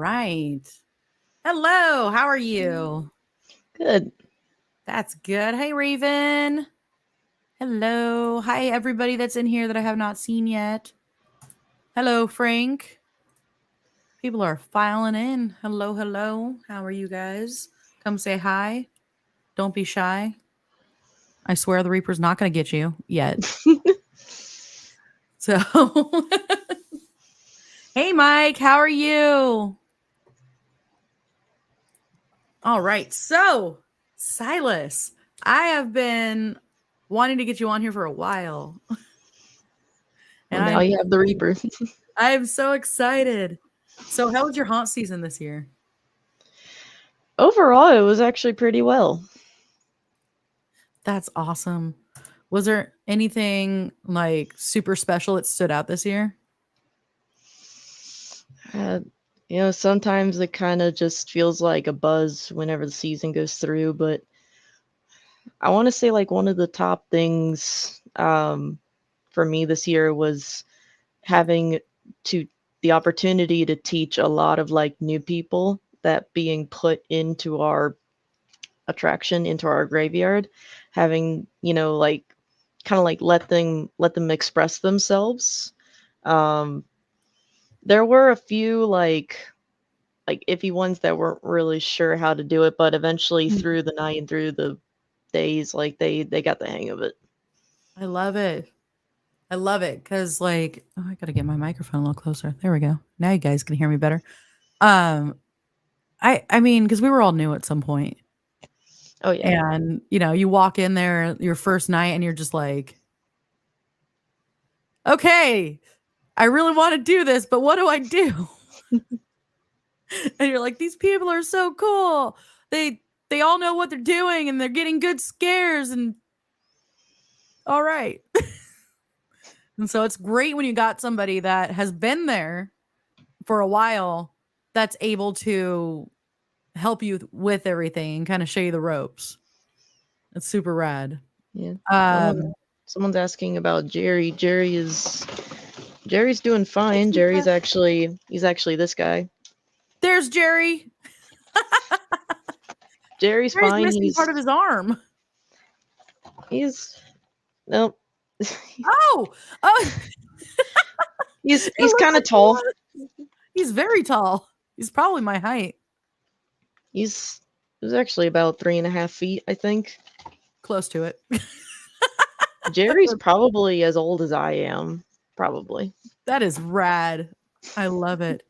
right. Hello, how are you? Good. That's good. Hey, Raven. Hello. Hi, everybody that's in here that I have not seen yet. Hello, Frank. People are filing in. Hello, hello. How are you guys? Come say hi. Don't be shy. I swear the Reaper's not going to get you yet. So, hey, Mike, how are you? All right. So, Silas, I have been wanting to get you on here for a while. Well, And now you have the Reaper. I am so excited. So, how was your haunt season this year? Overall, it was actually pretty well. That's awesome. Was there anything like super special that stood out this year? Uh, sometimes it kind of just feels like a buzz whenever the season goes through, but I want to say like one of the top things for me this year was having to the opportunity to teach a lot of like new people that being put into our attraction into our graveyard, having like kind of like let them express themselves. um there were a few like iffy ones that weren't really sure how to do it, but eventually Mm. through the night and through the days, like they got the hang of it. I love it. I love it because, like, oh, I gotta get my microphone a little closer. There we go. Now you guys can hear me better. Um, I mean, because we were all new at some point, Oh yeah. and you walk in there your first night, and you're just like, okay, I really want to do this, but what do I do? And you're like, these people are so cool. They all know what they're doing, and they're getting good scares, and all right. And so it's great when you got somebody that has been there for a while that's able to help you with everything and kind of show you the ropes. It's super rad. Yeah. Um, Someone's asking about Jerry. Jerry's doing fine. He's actually this guy. there's Jerry. Jerry's Jerry's fine. missing part He's of his arm. he's nope. Oh, oh, he's it he's looks kind like of tall. he's very tall. He's probably my height. He's actually about 3.5 feet, I think. Close to it. Jerry's probably as old as I am. Probably. That is rad. I love it.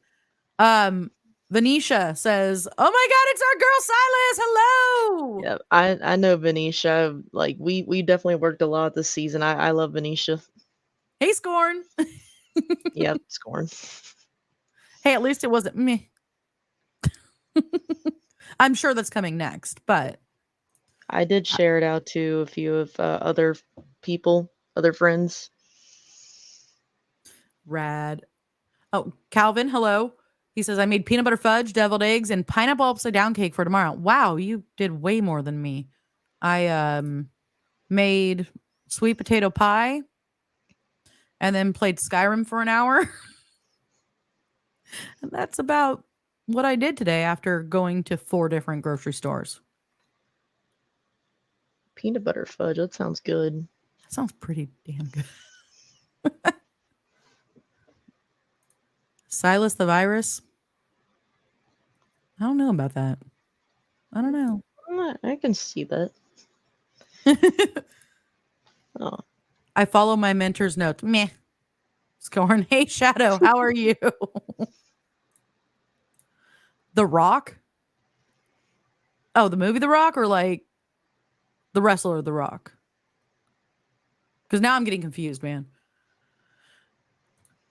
Um, Venetia says, "Oh my god, it's our girl Silas. Hello." Yeah, I know Venetia. Like we definitely worked a lot this season. I love Venetia. Hey, Scorn. Yeah, scorn. Hey, at least it wasn't me. I'm sure that's coming next, but I did share it out to a few of other people, other friends. rad. Oh, Calvin, hello. He says, I made peanut butter fudge, deviled eggs, and pineapple upside down cake for tomorrow. Wow, you did way more than me. I made sweet potato pie and then played Skyrim for an hour. And that's about what I did today after going to 4 different grocery stores. Peanut butter fudge. That sounds good. That sounds pretty damn good. Silas the virus? I don't know about that. I don't know. I can see that. Oh, I follow my mentor's notes. Meh. Scorn. Hey, Shadow, how are you? The Rock? Oh, the movie The Rock or like the wrestler The Rock? Because now I'm getting confused, man.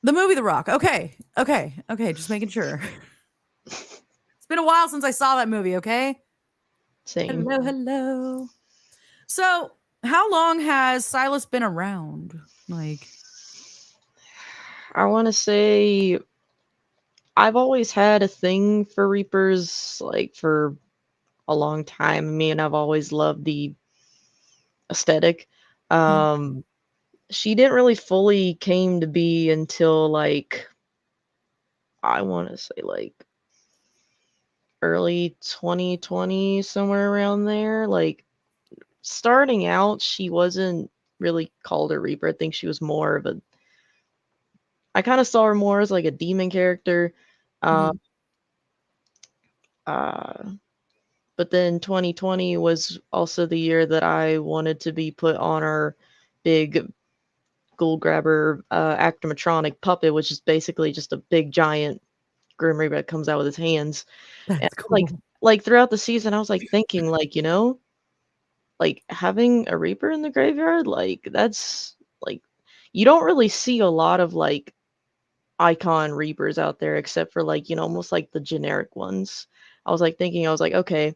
The movie The Rock. Okay. Okay. Okay. Just making sure. It's been a while since I saw that movie, okay? same. Hello, hello. So, how long has Silas been around? Like, I want to say I've always had a thing for Reapers, like for a long time. I mean, I've always loved the aesthetic. mhm. Um, she didn't really fully came to be until like I want to say like early 2020, somewhere around there. Like starting out, she wasn't really called a Reaper. I think she was more of a. I kind of saw her more as like a demon character. Uh, Mhm. uh, but then 2020 was also the year that I wanted to be put on our big gold grabber acromatronic puppet, which is basically just a big giant Grim Reaper that comes out with his hands. And That's like cool. like throughout the season, I was like thinking like, like having a Reaper in the graveyard, like that's like you don't really see a lot of like icon Reapers out there except for like, almost like the generic ones. I was like, okay,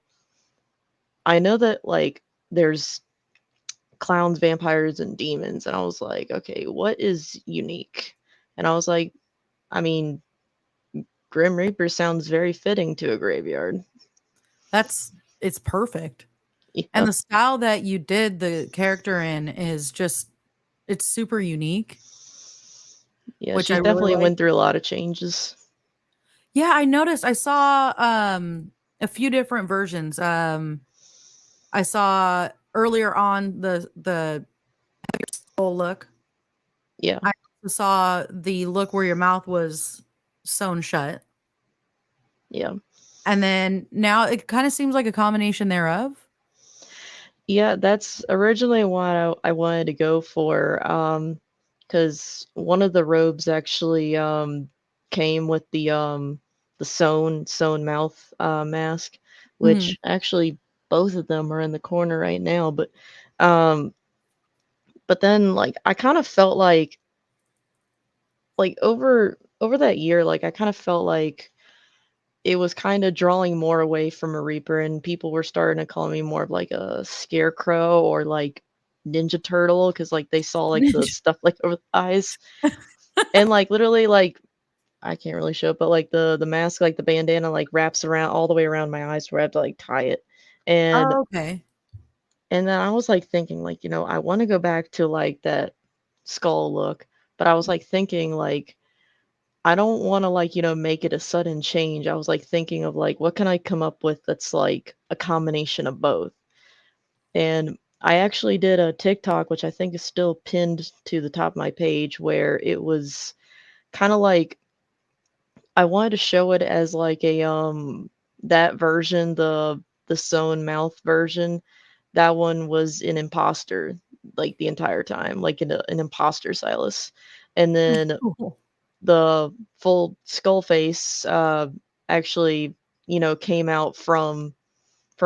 I know that like there's clowns, vampires, and demons, and I was like, okay, what is unique? And I was like, I mean, Grim Reaper sounds very fitting to a graveyard. That's it's perfect. And Yeah, the style that you did the character in is just it's super unique, yeah, which I she's really definitely like. went through a lot of changes. Yeah, I noticed I saw a few different versions. I saw earlier on the whole look. Yeah, I also saw the look where your mouth was sewn shut. yeah. And then now it kind of seems like a combination thereof. Yeah, that's originally what I wanted to go for. Because one of the robes actually came with the sewn mouth mask, Mhm. which actually both of them are in the corner right now. Um, but then like I kind of felt like over that year, like I kind of felt like it was kind of drawing more away from a Reaper, and people were starting to call me more of like a Scarecrow or like Ninja Turtle because like they saw like the stuff like over the eyes and like literally like I can't really show it, but like the mask, like the bandana, like wraps around all the way around my eyes where I have to like tie it, and Oh, okay. and then I was like thinking like I want to go back to like that skull look, but I was like thinking like I don't wanna, like, make it a sudden change. I was, like, thinking of, like, what can I come up with that's, like, a combination of both? And I actually did a TikTok, which I think is still pinned to the top of my page, where it was kinda like I wanted to show it as, like, that version, the sewn mouth version, that one was an imposter, like, the entire time, like, an imposter Silas. And That's then cool. the full skull face actually came out from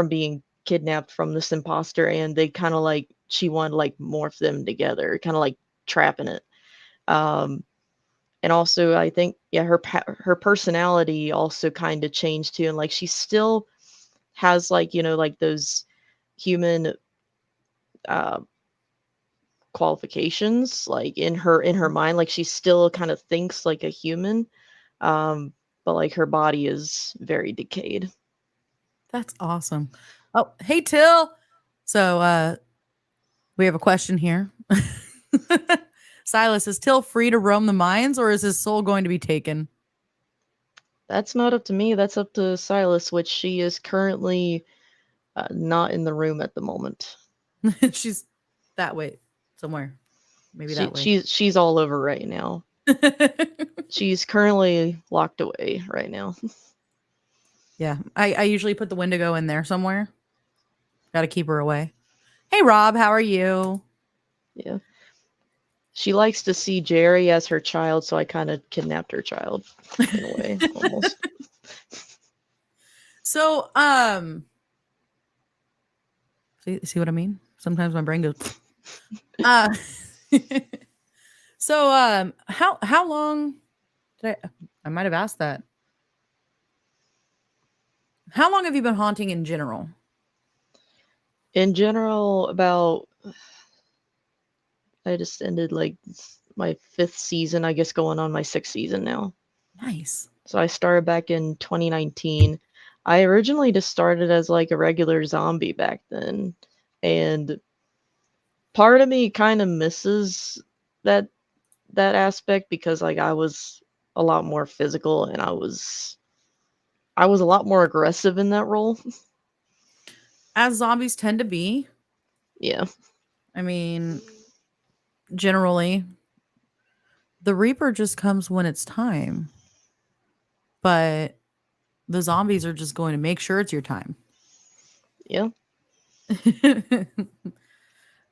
being kidnapped from this imposter, and they kind of like she wanted to like morph them together, kind of like trapping it. And also I think yeah her personality also kind of changed too, and like she still has like like those human uh qualifications like in her mind, like she still kind of thinks like a human. But like her body is very decayed. That's awesome. Oh, hey Till. So we have a question here. Silas, is Till free to roam the mines or is his soul going to be taken? That's not up to me. That's up to Silas, which she is currently not in the room at the moment. She's that way somewhere. Maybe She that way. she's all over right now. She's currently locked away right now. Yeah, I usually put the Wendigo in there somewhere. Got to keep her away. Hey Rob, how are you? Yeah. She likes to see Jerry as her child, so I kind of kidnapped her child in a way, almost. So, see what I mean? Sometimes my brain goes, uh, so, how long did I might have asked that. How long have you been haunting in general? In general, about I just ended like my fifth season, I guess going on my sixth season now. Nice. So I started back in 2019. I originally just started as like a regular zombie back then. And part of me kind of misses that that aspect because like I was a lot more physical and I was a lot more aggressive in that role. As zombies tend to be. Yeah. I mean, generally, the Reaper just comes when it's time, but the zombies are just going to make sure it's your time. Yeah.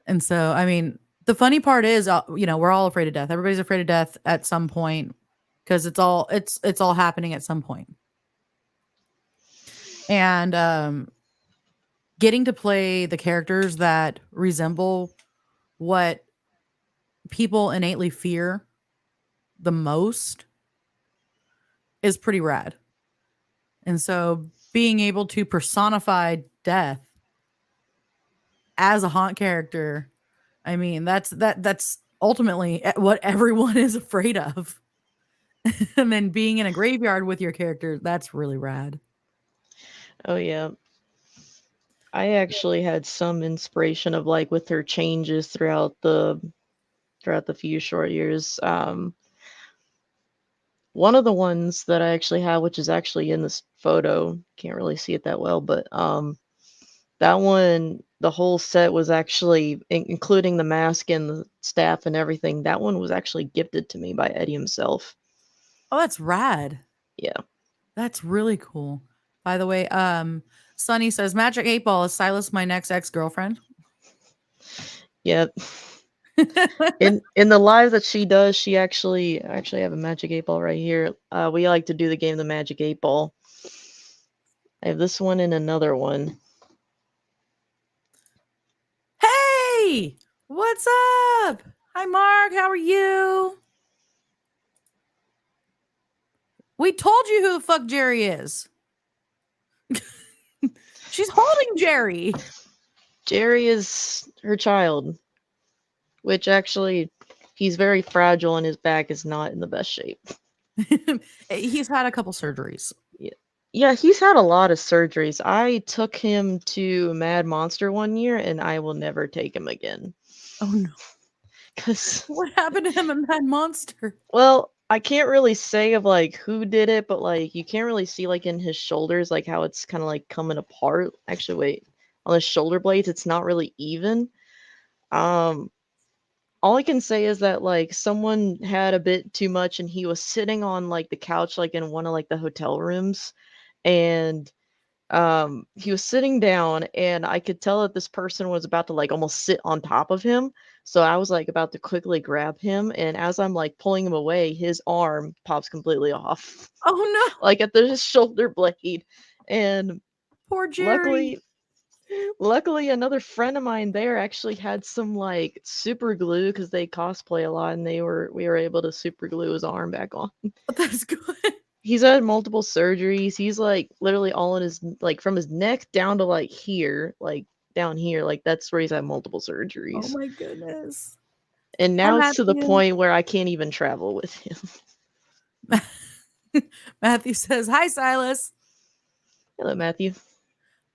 And so, I mean, the funny part is, we're all afraid of death. Everybody's afraid of death at some point because it's all happening at some point. And getting to play the characters that resemble what people innately fear the most is pretty rad. And so being able to personify death as a haunt character, I mean, that's ultimately what everyone is afraid of. And then being in a graveyard with your character, that's really rad. Oh yeah. I actually had some inspiration of like with her changes throughout the few short years. One of the ones that I actually have, which is actually in this photo, can't really see it that well, but that one, the whole set was actually, including the mask and the staff and everything. That one was actually gifted to me by Eddie himself. Oh, that's rad. Yeah. That's really cool. By the way, Sunny says Magic 8 Ball is Silas my next ex-girlfriend. Yeah. In the live that she does, she actually have a Magic 8 Ball right here. We like to do the game the Magic 8 Ball. I have this one and another one. Hey, what's up? Hi, Mark. How are you? We told you who the fuck Jerry is. She's holding Jerry. Jerry is her child, which actually he's very fragile and his back is not in the best shape. He's had a couple surgeries. Yeah, he's had a lot of surgeries. I took him to Mad Monster one year and I will never take him again. Oh no. Cuz What happened to him in Mad Monster? well, I can't really say of like who did it, but like you can't really see like in his shoulders like how it's kind of like coming apart. Actually, wait. On his shoulder blades, it's not really even. Um all I can say is that like someone had a bit too much and he was sitting on like the couch like in one of like the hotel rooms and he was sitting down and I could tell that this person was about to like almost sit on top of him. So I was like about to quickly grab him and as I'm like pulling him away, his arm pops completely off. Oh no. Like at the shoulder blade. And Poor Jerry. luckily luckily another friend of mine there actually had some like super glue because they cosplay a lot and we were able to super glue his arm back on. That's good. He's had multiple surgeries. He's like literally all in his like from his neck down to like here, like down here, like that's where he's had multiple Oh surgeries. my goodness. And Hi, now it's to the Matthew. point where I can't even travel with him. Matthew says, "Hi, Silas." Hello, Matthew.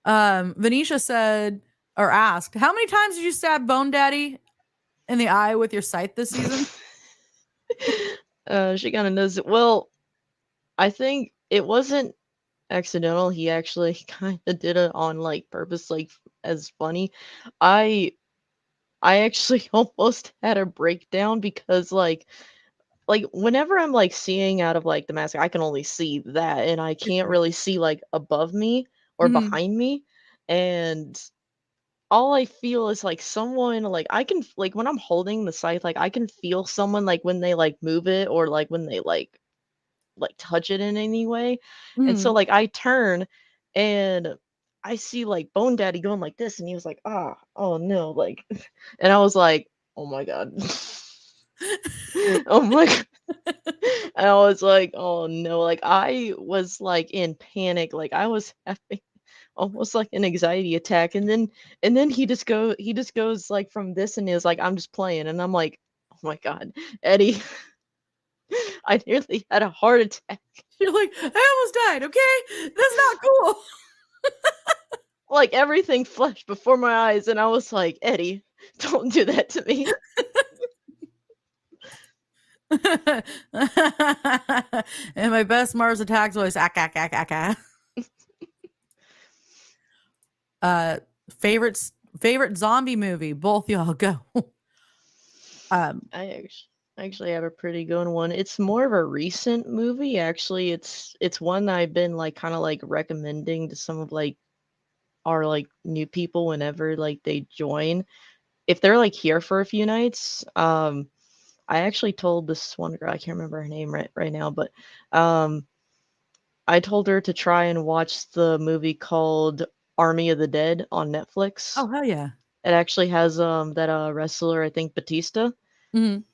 Venetia said or asked, "How many times did you stab Bone Daddy in the eye with your scythe this season?" She kind of knows it. Well, I think it wasn't accidental. He actually kind of did it on like purpose, like as funny. I I actually almost had a breakdown because like whenever I'm like seeing out of like the mask, I can only see that and I can't really see like above me or Mhm. behind me. And all I feel is like someone like I can like when I'm holding the scythe, like I can feel someone like when they like move it or like when they like touch it in any way. And so Mhm. like I turn and I see like Bone Daddy going like this and he was like, ah, oh no, like and I was like, oh my god. Oh my god. And I was like, oh no, like I was like in panic, like I was having almost like an anxiety attack. And then he just goes like from this and is like, I'm just playing. And I'm like, oh my god, Eddie, I nearly had a heart attack. You're like, "I almost died, okay? That's not cool." Like everything flashed before my eyes, and I was like, Eddie, don't do that to me. And my best Mars attacks voice, "Akka, akka, akka." Uh, favorites favorite zombie movie. Both y'all go. um, I actually have a pretty good one. It's more of a recent movie, actually. It's one that I've been like kind of like recommending to some of like our like new people whenever like they join. If they're like here for a few nights, I actually told this one girl, I can't remember her name right now, but um I told her to try and watch the movie called Army of the Dead on Netflix. oh hell yeah. It actually has that wrestler, I think Batista. Mhm.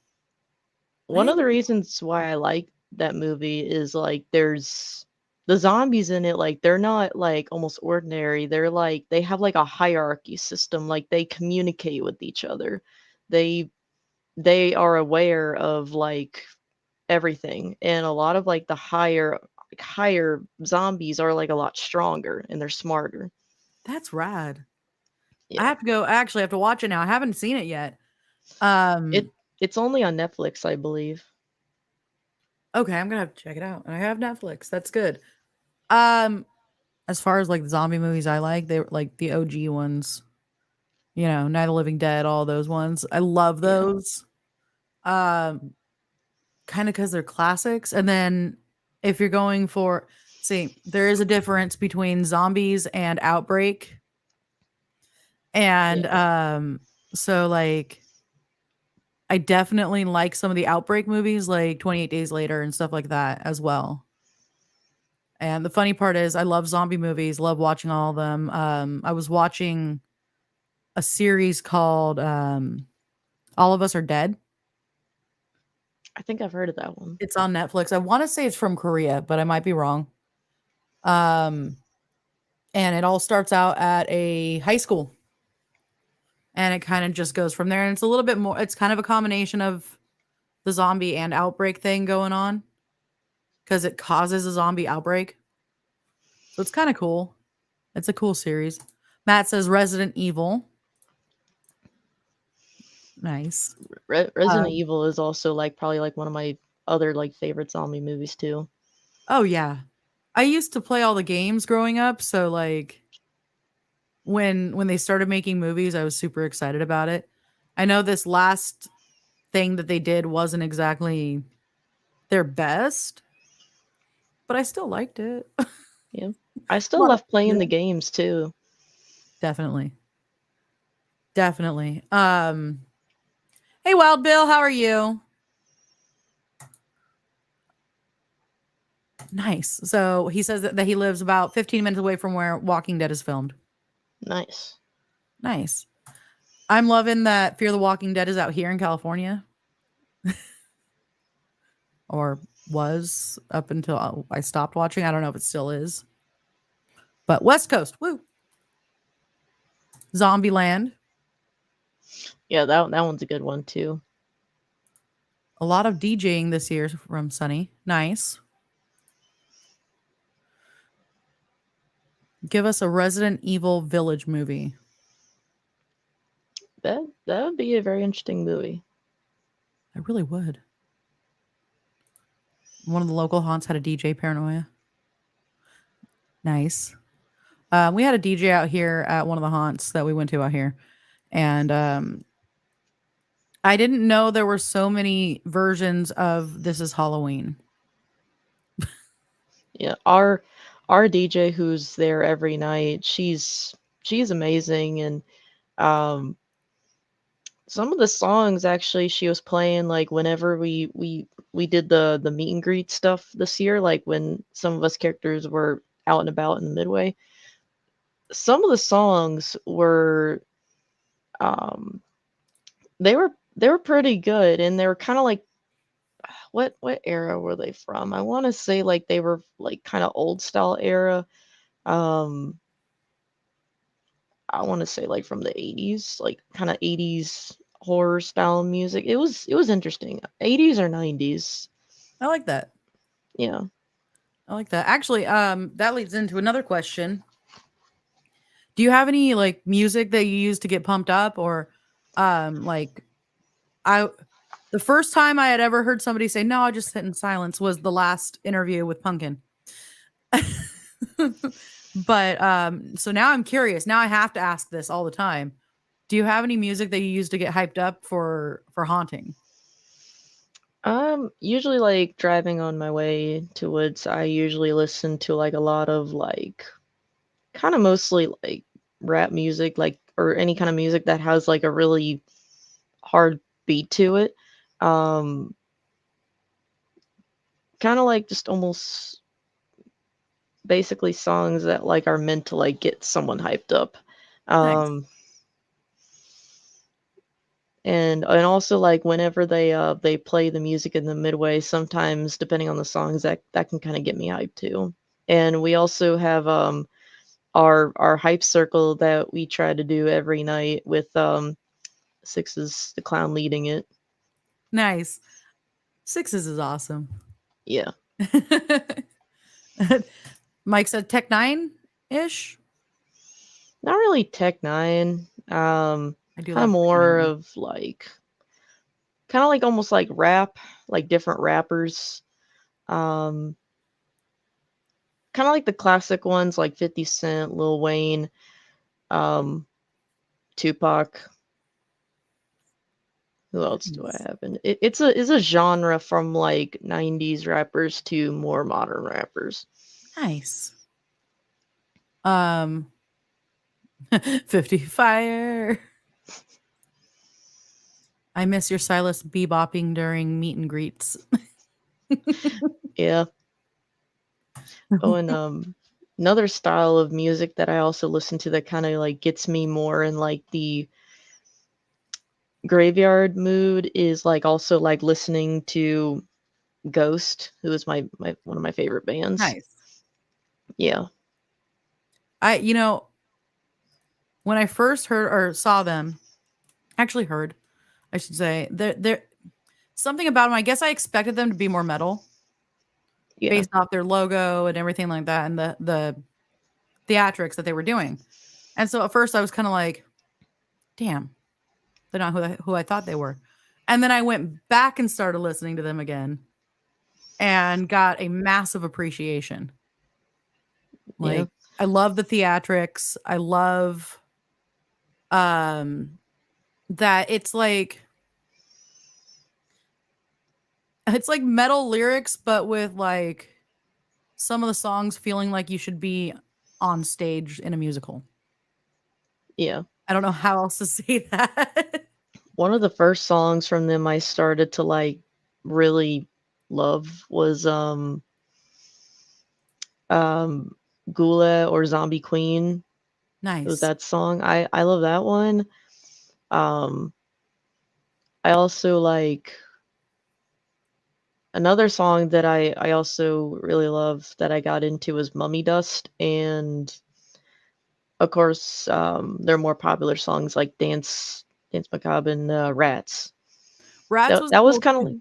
One Hey, of the reasons why I like that movie is like there's the zombies in it, like they're not like almost ordinary. They're like they have like a hierarchy system, like they communicate with each other. They they are aware of like everything, and a lot of like the higher zombies are like a lot stronger and they're smarter. that's rad. I Yeah. have to go. I actually have to watch it now. I haven't seen it yet. Um, It it's only on Netflix, I believe. okay, I'm gonna have to check it out. And I have Netflix. That's good. Um, as far as like the zombie movies I like, they were like the OG ones. You know, Night of the Living Dead, all those ones. I love Yeah. those. Um, kind of because they're classics. And then if you're going for, see, there is a difference between zombies and outbreak. And Yeah. so like I definitely like some of the outbreak movies like 28 Days Later and stuff like that as well. And the funny part is I love zombie movies, love watching all of them. I was watching a series called All of Us Are Dead. I think I've heard of that one. It's on Netflix. I want to say it's from Korea, but I might be wrong. Um, and it all starts out at a high school and it kind of just goes from there. And it's a little bit more, it's kind of a combination of the zombie and outbreak thing going on because it causes a zombie outbreak. So it's kind of cool. It's a cool series. Matt says Resident Evil. Nice. Resident Um, Evil is also like probably like one of my other like favorite zombie movies too. oh yeah. I used to play all the games growing up, so like when they started making movies, I was super excited about it. I know this last thing that they did wasn't exactly their best, but I still liked it. A Yeah. I still lot of love playing the good. games too. Definitely. Definitely. Hey Wild Bill, how are you? Nice. So he says that he lives about 15 minutes away from where Walking Dead is filmed. Nice. Nice. I'm loving that Fear the Walking Dead is out here in California, or was up until I stopped watching. I don't know if it still is, but West Coast, woo, Zombieland. Yeah, that one's a good one too. A lot of DJing this year from Sunny. Nice. Give us a Resident Evil Village movie. That would be a very interesting movie. I really would. One of the local haunts had a DJ paranoia. Nice. We had a DJ out here at one of the haunts that we went to out here, and I didn't know there were so many versions of This Is Halloween. Yeah, our DJ who's there every night, she's amazing, and um some of the songs actually she was playing like whenever we did the meet and greet stuff this year, like when some of us characters were out and about in the midway. Some of the songs were um they were pretty good, and they were kind of like what era were they from? I want to say like they were like kind of old style era. Um I want to say like from the 80s, like kind of 80s horror style music. It was interesting. 80s or 90s. I like that. Yeah. I like that. Actually, that leads into another question. Do you have any like music that you use to get pumped up, or like I the first time I had ever heard somebody say, "No, I just sit in silence," was the last interview with Pumpkin. But so now I'm curious. Now I have to ask this all the time. Do you have any music that you use to get hyped up for haunting? Usually like driving on my way to woods, I usually listen to like a lot of like kind of mostly like rap music, like or any kind of music that has like a really hard beat to it. Um, kind of like just almost basically songs that like are meant to like get someone hyped up. Nice. Um, and also like whenever they play the music in the midway, sometimes depending on the songs that can kind of get me hyped too. And we also have our hype circle that we try to do every night with Sixes the clown leading it. Nice. Sixes is awesome. Yeah. Mike said Tech Nine ish. Not really Tech Nine. I do Kind of love Tech more Nine. of like kind of like almost like rap, like different rappers. Um, kind of like the classic ones like 50 Cent, Lil Wayne, um, Tupac. Who else do I Nice. have? And it's a genre from like 90s rappers to more modern rappers. Nice. Um 50 Fire. I miss your Silas bebopping during meet and greets. Yeah. Oh, and another style of music that I also listen to that kind of like gets me more in like the graveyard mood is like also like listening to Ghost, who is my one of my favorite bands. Nice. Yeah. You know, when I first heard or saw them, actually heard, I should say, they're something about them. I guess I expected them to be more metal Yeah. based off their logo and everything like that and the theatrics that they were doing. And so at first I was kind of like, damn, they're not who I thought they were. And then I went back and started listening to them again and got a massive appreciation. Yeah. Like I love the theatrics. I love um that it's like metal lyrics but with like some of the songs feeling like you should be on stage in a musical. Yeah. I don't know how else to say that. One of the first songs from them I started to like really love was um Gula or Zombie Queen. It was Nice. that song. I love that one. Um I also like another song that I also really love that I got into was Mummy Dust, and of course their more popular songs like Dance Macabre and Rats. Rats was That was cool kind of too. like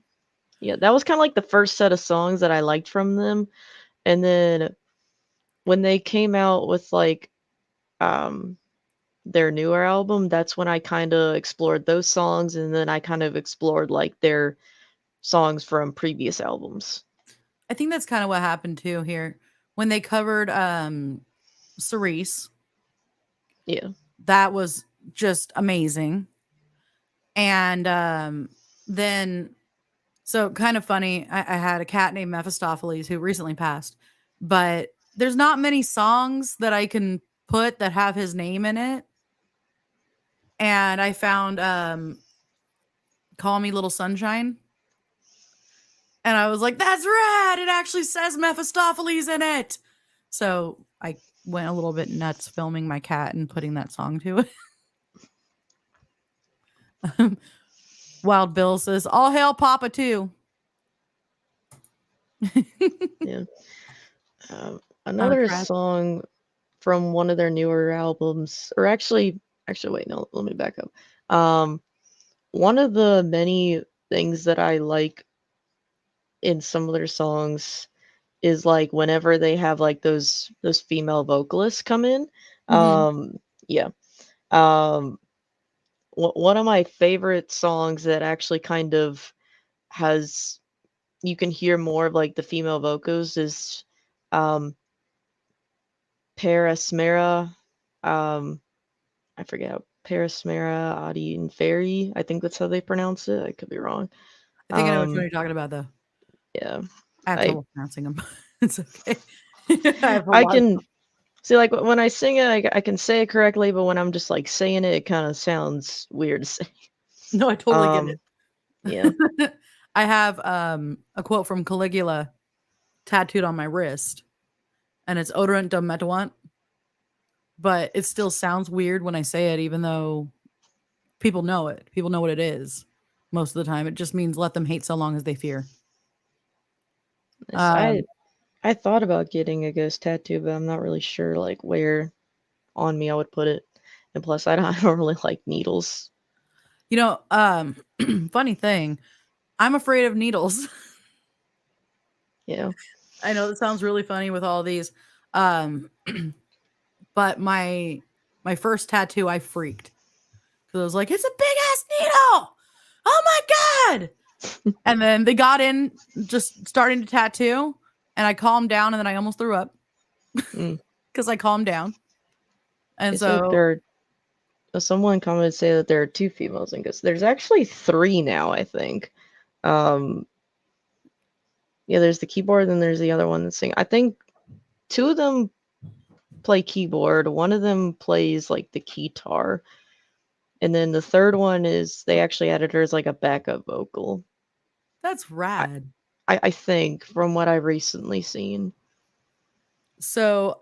yeah, that was kind of like the first set of songs that I liked from them. And then when they came out with like um their newer album, that's when I kind of explored those songs, and then I kind of explored like their songs from previous albums. I think that's kind of what happened too here when they covered Cerise. Yeah. That was just amazing. And then so kind of funny. I had a cat named Mephistopheles who recently passed, but there's not many songs that I can put that have his name in it. And I found Call Me Little Sunshine. And I was like, that's rad. It actually says Mephistopheles in it. So I went a little bit nuts filming my cat and putting that song to it. Wild Bill says, all hail Papa too. Yeah. I'm Another impressed. song from one of their newer albums, or actually, wait, no, let me back up. One of the many things that I like in some of their songs is like whenever they have like those female vocalists come in. Mhm. Yeah. Um, one of my favorite songs that actually kind of has you can hear more of like the female vocals is um Parasmera. I forget how Parasmera Adi and Fairy. I think that's how they pronounce it. I could be wrong. I think I know which one you're talking about, though. Yeah. I have I trouble pronouncing them. It's okay. I have a I lot of can see like when I sing it, I can say it correctly, but when I'm just like saying it, it kind of sounds weird to say. No, I totally get it. Yeah. I have a quote from Caligula tattooed on my wrist, and it's odorant dum metawant, but it still sounds weird when I say it, even though people know it. People know what it is most of the time. It just means let them hate so long as they fear. Yes, I thought about getting a ghost tattoo, but I'm not really sure like where on me I would put it. And plus, I don't really like needles. You know, funny thing, I'm afraid of needles. Yeah. I know that sounds really funny with all these. Um, but my first tattoo, I freaked because I was like, "It's a big ass needle! Oh my god!" And then they got in, just starting to tattoo, and I calmed down, and then I almost threw up Mm. because I calmed down. And It's like so, there are someone commented say that there are two females in ghosts. There's actually three now, I think. Um, yeah, there's the keyboard, and there's the other one that's singing. I think two of them play keyboard. One of them plays like the guitar, and then the third one is they actually added her as like a backup vocal. that's I rad. I think from what I've recently seen. So,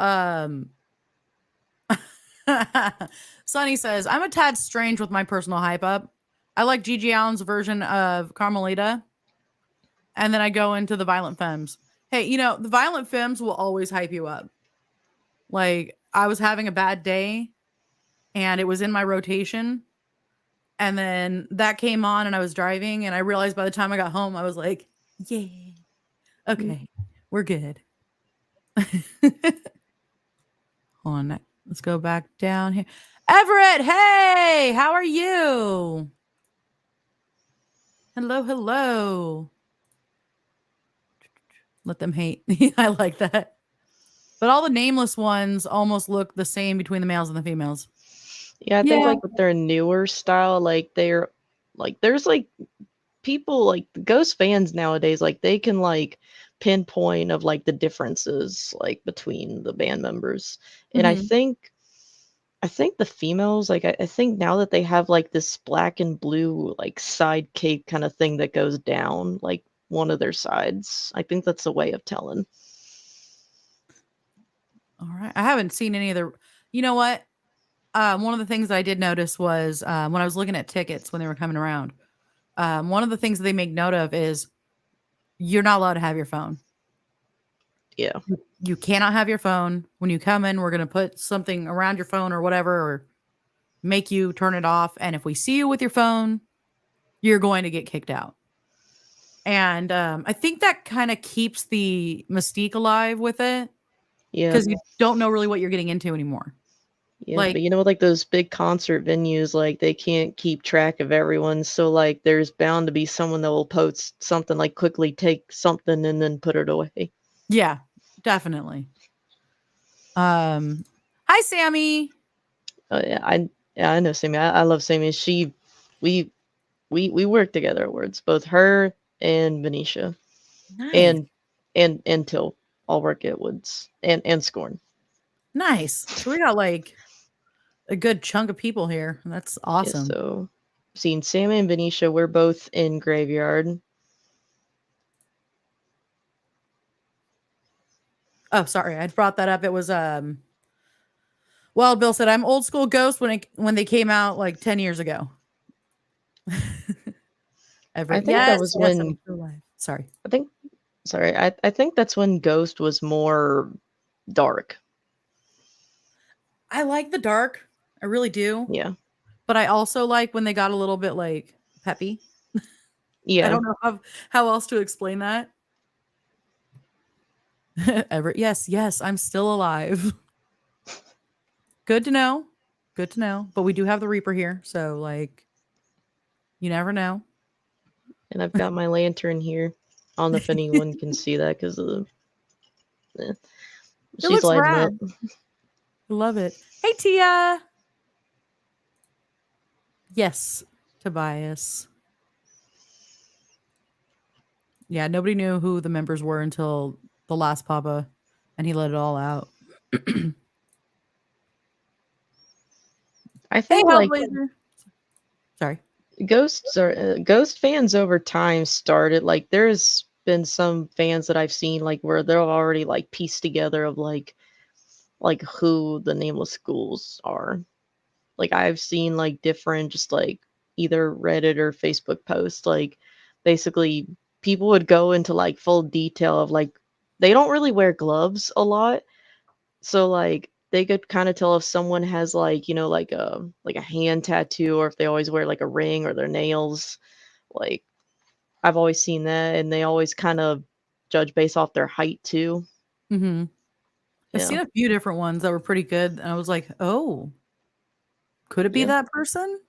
Sonny says, I'm a tad strange with my personal hype up. I like Gigi Allen's version of Carmelita, and then I go into the Violent Femmes. Hey, you know, the Violent Femmes will always hype you up. Like, I was having a bad day, and it was in my rotation, and then that came on, and I was driving, and I realized by the time I got home, I was like, yeah, Mm. okay, we're good. Hold on. Let's go back down here. Everett, hey, how are you? Hello, hello. Let them hate. I like that. But all the nameless ones almost look the same between the males and the females. Yeah, I think Yeah. like with their newer style, like they're like there's like people like Ghost fans nowadays, like they can like pinpoint of like the differences like between the band members. And Hmm. I think the females, like I think now that they have like this black and blue like side cape kind of thing that goes down like one of their sides. I think that's a way of telling. All right. I haven't seen any of the. You know what? One of the things that I did notice was when I was looking at tickets when they were coming around. One of the things that they make note of is you're not allowed to have your phone. Yeah. You cannot have your phone. When you come in, we're going to put something around your phone or whatever, or make you turn it off. And if we see you with your phone, you're going to get kicked out. And I think that kind of keeps the mystique alive with it Yeah. because you don't know really what you're getting into anymore. Yeah, Like, but you know, with like those big concert venues, like they can't keep track of everyone. So like there's bound to be someone that will post something like quickly take something and then put it away. yeah, definitely. Um, Hi, Sammy. Oh yeah, I know Sammy. I love Sammy. We we work together at Words, both her and Venetia, Nice. and Till all work at Woods and Scorn. Nice. So we got like a good chunk of people here. That's Yeah, awesome. so seeing Sammy and Venetia, we're both in Graveyard. Oh, sorry. I brought that up. It was well, Bill said I'm old school Ghost when they came out like 10 years ago. I Everett. think that Yes, was yes, I'm when still alive. Sorry. I think sorry, I think that's when Ghost was more dark. I like the dark. I really do. Yeah. But I also like when they got a little bit like peppy. I Yeah. don't know how else to explain that. Everett. Yes, yes, I'm still alive. Good to know. Good to know. But we do have the Reaper here, so like you never know. And I've got my lantern here. I don't know if anyone can see that because of the. Eh, It she's looks lighting up. rad. Love it. Hey, Tia. Yes, Tobias. Yeah, nobody knew who the members were until the last Papa, and he let it all out. I Hey, think like Hellblazer. Sorry. ghost fans over time started like there's been some fans that I've seen like where they're already like pieced together of like who the nameless schools are. Like I've seen like different just like either Reddit or Facebook posts like basically people would go into like full detail of like they don't really wear gloves a lot. So like they could kind of tell if someone has like, like a hand tattoo or if they always wear like a ring or their nails. Like I've always seen that and they always kind of judge based off their height too. Mm-hmm. I've Yeah. seen a few different ones that were pretty good, and I was like, oh, could it be Yeah. that person?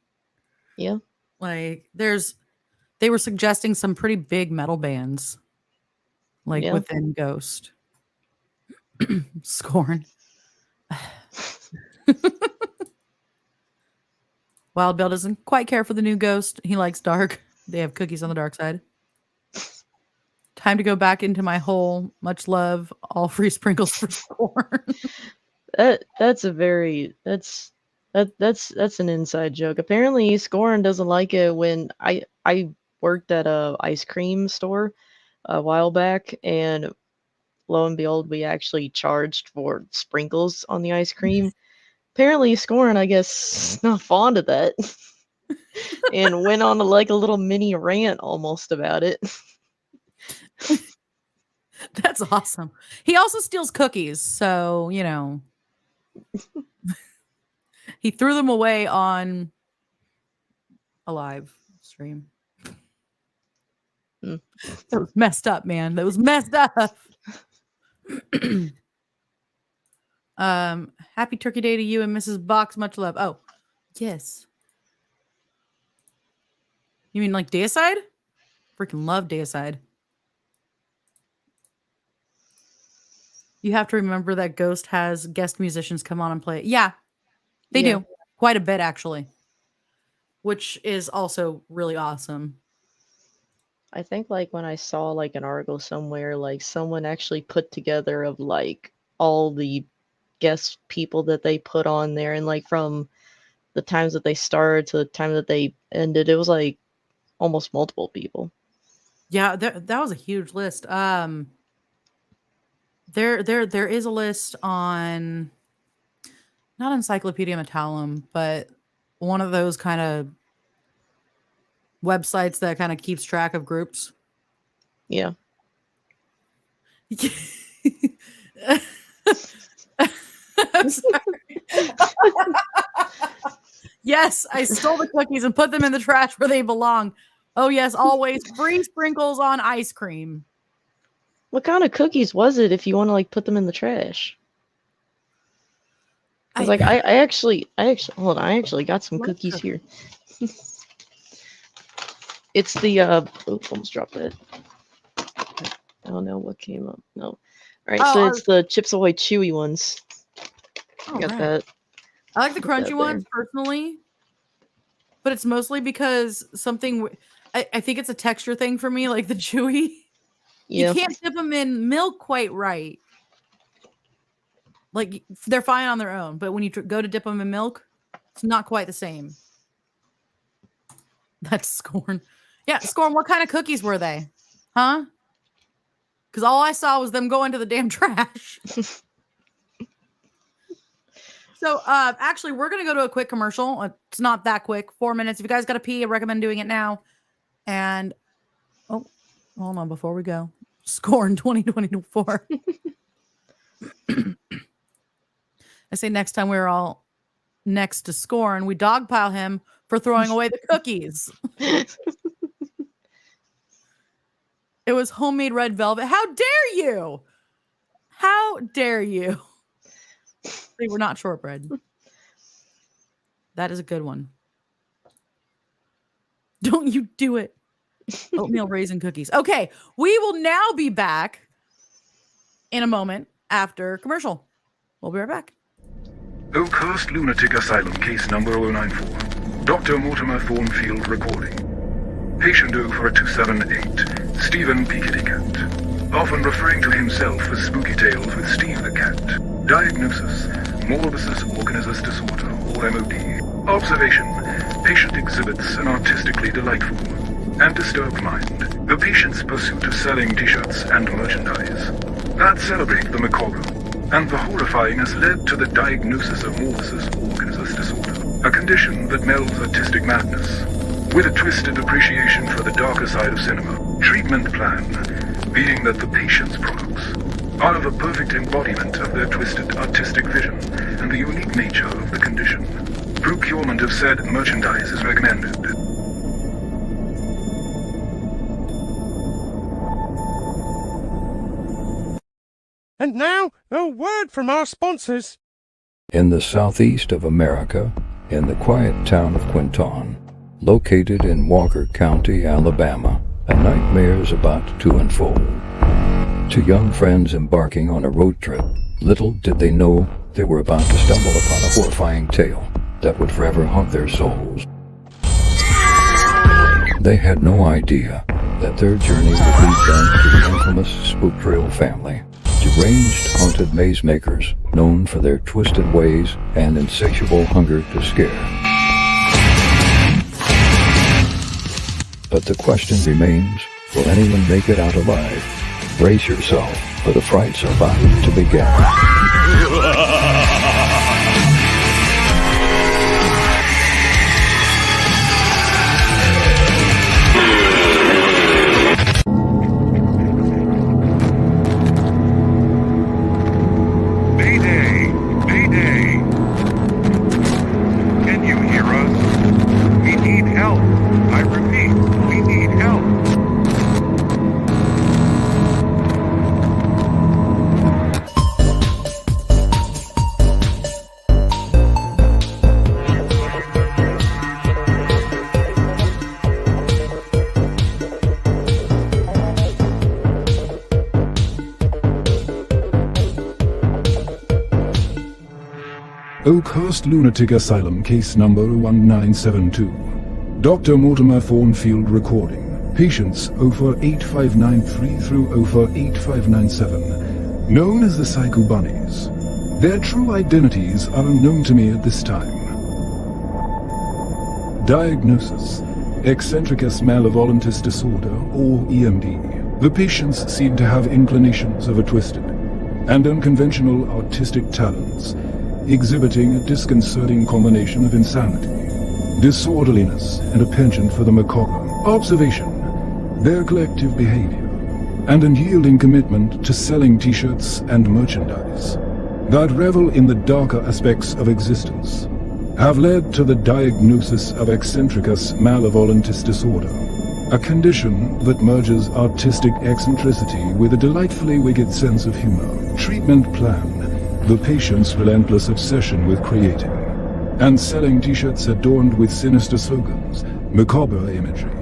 Yeah. Like, they were suggesting some pretty big metal bands, like Yeah. within Ghost. Scorn. Wild Bill doesn't quite care for the new Ghost. He likes dark. They have cookies on the dark side. Time to go back into my hole. Much love. All free sprinkles for Scorn. That's a very that's an inside joke. Apparently Scorn doesn't like it when I worked at a ice cream store a while back and lo and behold we actually charged for sprinkles on the ice cream. Apparently Scorn I guess not fond of that and went on like a little mini rant almost about it. That's awesome. He also steals cookies, so he threw them away on a live stream. Mm. That was messed up, man. That was messed up. Happy Turkey Day to you and Mrs. Box. Much love. Oh, yes. You mean like Deicide? Freaking love Deicide. You have to remember that Ghost has guest musicians come on and play. Yeah, they Yeah. do. Quite a bit, actually. Which is also really awesome. I think like when I saw like an article somewhere, like someone actually put together of like all the guest people that they put on there, and like from the times that they started to the time that they ended, it was like almost multiple people. Yeah, that was a huge list. There is a list on not Encyclopedia Metallum, but one of those kind of websites that kind of keeps track of groups. Yeah. I'm sorry. Yes, I stole the cookies and put them in the trash where they belong. Oh yes, always free sprinkles on ice cream. What kind of cookies was it if you want to like put them in the trash? Cause like I actually hold on, I actually got some Love cookies cookies. here. It's the almost dropped it. I don't know what came up. No. All right, so it's the Chips Ahoy chewy ones. Oh, Got right. that. I like the Put that crunchy there. ones personally, but it's mostly because I think it's a texture thing for me, like the chewy. You Yeah. can't dip them in milk quite right. Like they're fine on their own, but when you go to dip them in milk, it's not quite the same. That's Scorn. Yeah, Scorn, what kind of cookies were they? Huh? Because all I saw was them going to the damn trash. So, actually, we're going to go to a quick commercial. It's not that quick, 4 minutes. If you guys got to pee, I recommend doing it now. And, oh, hold on, before we go. Scorn 2024. I say next time we're all next to Scorn, we dogpile him for throwing away the cookies. It was homemade red velvet. How dare you? How dare you? They were not shortbread. That is a good one. Don't you do it. Oatmeal raisin cookies. Okay, we will now be back in a moment after commercial. We'll be right back. Oakhurst Lunatic Asylum, case number 094. Dr. Mortimer Thornfield recording. Patient 04278, Stephen P. Kitty Cat. Often referring to himself as Spooky Tales with Steve the Cat. Diagnosis, Morbus Organizers Disorder, or MOD. Observation, patient exhibits an artistically delightful and disturbed mind. The patient's pursuit of selling t-shirts and merchandise that celebrate the macabre and the horrifying has led to the diagnosis of Morbus Organizers Disorder, a condition that melds artistic madness with a twisted appreciation for the darker side of cinema. Treatment plan being that the patient's products are of a perfect embodiment of their twisted artistic vision and the unique nature of the condition. Procurement of said merchandise is recommended. And now, a word from our sponsors. In the southeast of America, in the quiet town of Quinton, located in Walker County, Alabama, a nightmare is about to unfold. To young friends embarking on a road trip, little did they know they were about to stumble upon a horrifying tale that would forever haunt their souls. They had no idea that their journey would lead them to the infamous Spook Trail family, deranged haunted maze makers known for their twisted ways and insatiable hunger to scare. But the question remains, will anyone make it out alive? Brace yourself, for the frights are about to begin. Mayday! Mayday! Can you hear us? We need help. I repeat, we need help. Oakhurst Lunatic Asylum, case number 1972. Dr. Mortimer Thornfield recording. Patients 0489593 through 0489597, known as the Psycho Bunnies. Their true identities are unknown to me at this time. Diagnosis: Eccentricus malevolentis disorder, or EMD. The patients seem to have inclinations of a twisted and unconventional artistic talents, exhibiting a disconcerting combination of insanity, disorderliness, and a penchant for the macabre. Observation: their collective behavior and unyielding commitment to selling t-shirts and merchandise that revel in the darker aspects of existence have led to the diagnosis of eccentricus malevolentis disorder, a condition that merges artistic eccentricity with a delightfully wicked sense of humor. Treatment plan: the patient's relentless obsession with creating and selling t-shirts adorned with sinister slogans, macabre imagery,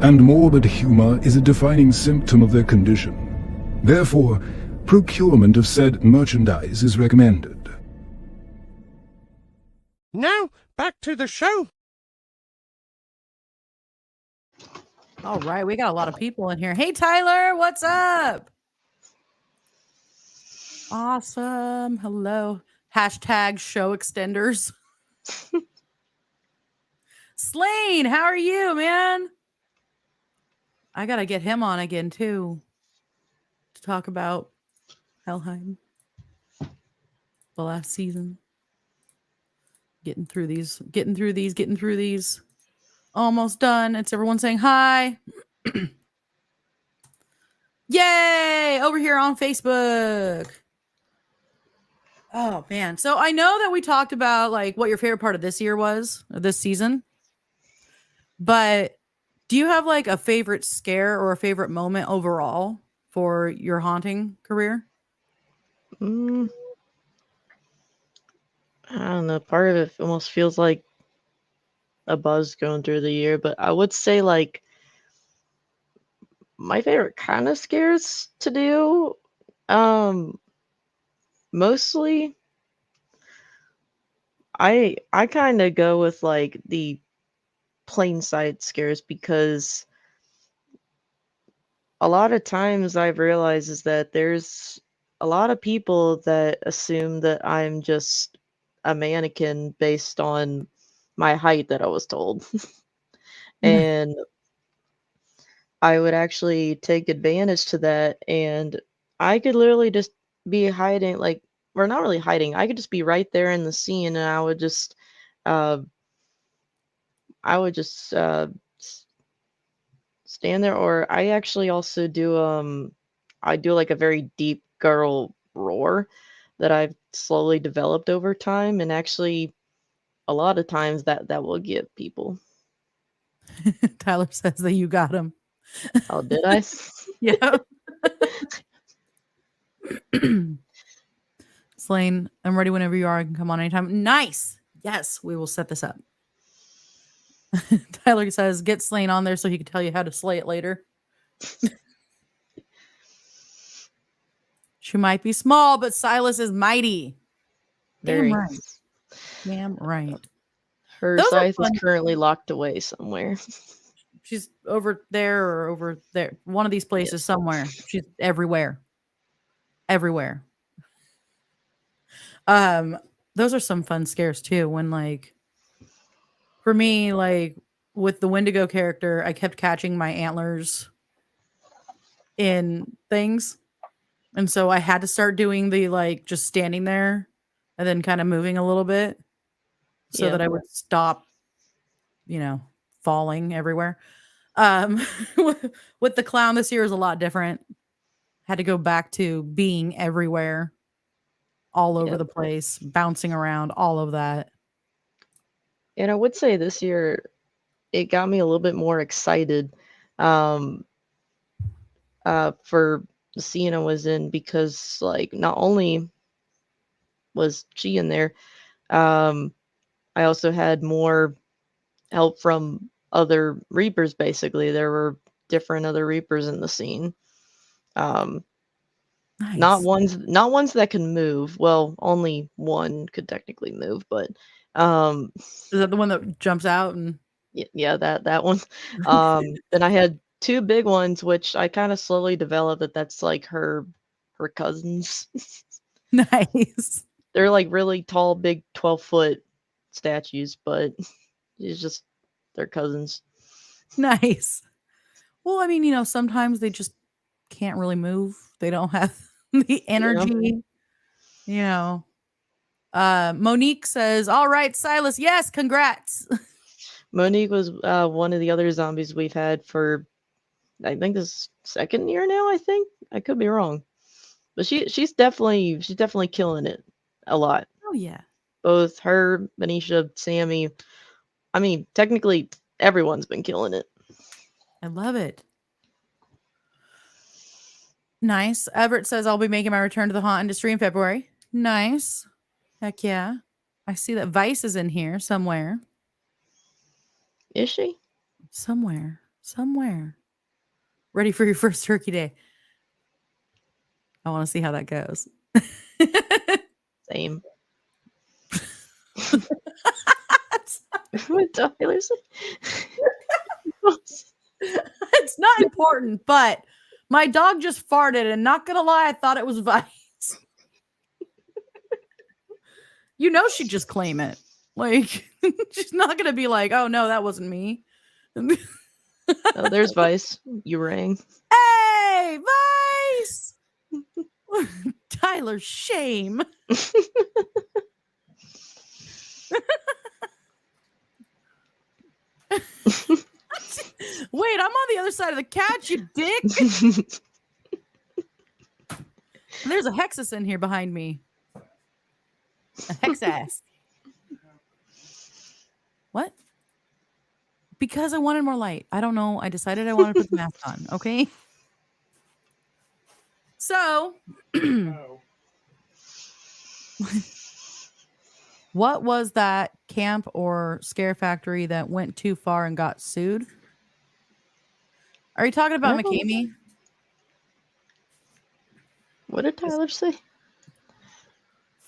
and morbid humor is a defining symptom of their condition. Therefore, procurement of said merchandise is recommended. Now, back to the show. All right, we got a lot of people in here. Hey, Tyler, what's up? Awesome. Hello. Hashtag show extenders. Slane, how are you, man? I got to get him on again, too, to talk about Helheim, the last season. Getting through these. Almost done. It's everyone saying hi. Yay! Over here on Facebook. Oh, man. So I know that we talked about like what your favorite part of this year was, or this season. But do you have like a favorite scare or a favorite moment overall for your haunting career? I don't know, part of it almost feels like a buzz going through the year, but I would say like my favorite kind of scares to do, mostly I kind of go with like the plain sight scares because a lot of times I've realized is that there's a lot of people that assume that I'm just a mannequin based on my height that I was told. And I would actually take advantage to that, and I could literally just be hiding, like, or not really hiding. I could just be right there in the scene, and uh, I would just stand there. Or I actually also do I do like a very deep guttural roar that I've slowly developed over time, and actually a lot of times that will get people. Tyler says that you got him. Oh, did I? Yeah. Slane, I'm ready whenever you are. I can come on anytime. Nice. Yes, we will set this up. Tyler says, get Slane on there so he can tell you how to slay it later. She might be small, but Silas is mighty. Damn Very. right. Damn right. Her Those are scythe is fun. currently locked away somewhere. She's over there or over there. One of these places somewhere. She's everywhere. Everywhere. Those are some fun scares too. When like for me, like with the Wendigo character, I kept catching my antlers in things. And so I had to start doing the like just standing there and then kind of moving a little bit so Yeah. that I would stop, falling everywhere. With the clown this year is a lot different. Had to go back to being everywhere, all over Yep. the place, bouncing around, all of that. And I would say this year it got me a little bit more excited um for the scene I was in, because like not only was she in there, um I also had more help from other Reapers. Basically, there were different other Reapers in the scene. Um Nice. not ones that can move. Well, only one could technically move, but um Is that the one that jumps out and yeah, that one. Then I had two big ones, which I kind of slowly developed that's like her cousins. nice. They're like really tall, big 12-foot statues, but it's just their cousins. Nice. Well, I mean, sometimes they just can't really move. They don't have the Yeah. energy, you know. Monique says, "All right, Silas, yes, congrats." Monique was one of the other zombies we've had for, I think, this second year now. I think I could be wrong, but she's definitely killing it a lot. Oh yeah. Both her, Manisha, Sammy. I mean, technically, everyone's been killing it. I love it. Nice. Everett says, "I'll be making my return to the haunt industry in February." Nice. Heck yeah. I see that Vice is in here somewhere. Is she? Somewhere. Ready for your first turkey day. I want to see how that goes. Same. What Tyler say? It's not important, but my dog just farted, and not gonna lie, I thought it was Vice. She'd just claim it. Like, she's not gonna be like, "Oh no, that wasn't me." Oh, there's Vice. You rang. Hey, Vice! Tyler, shame. Wait, I'm on the other side of the couch, you dick. There's a Hexus in here behind me. A Hexass. What? Because I wanted more light. I don't know. I decided I wanted to put the mask on. Okay. So, what was that camp or scare factory that went too far and got sued? Are you talking about McCamey? What did Tyler say?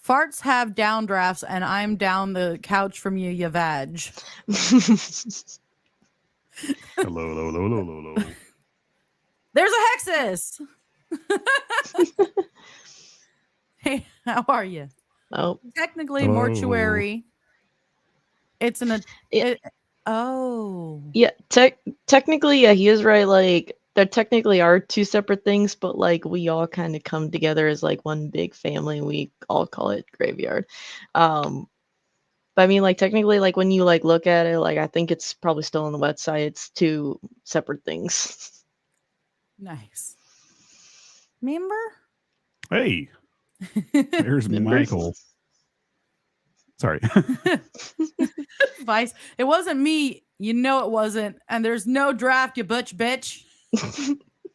Farts have downdrafts, and I'm down the couch from you, you vag. Hello. There's a Hexus. Hey, how are you? Oh, Technically, Hello. mortuary. It's Yeah. Oh. yeah. Technically, yeah, he is right. Like, there technically are two separate things, but like we all kind of come together as like one big family. And we all call it graveyard. But I mean, like technically, like when you like look at it, like I think it's probably still on the website. It's two separate things. Nice. Remember? Hey, there's Remember? Michael. Sorry. Vice. It wasn't me. You know it wasn't. And there's no draft, you butch bitch.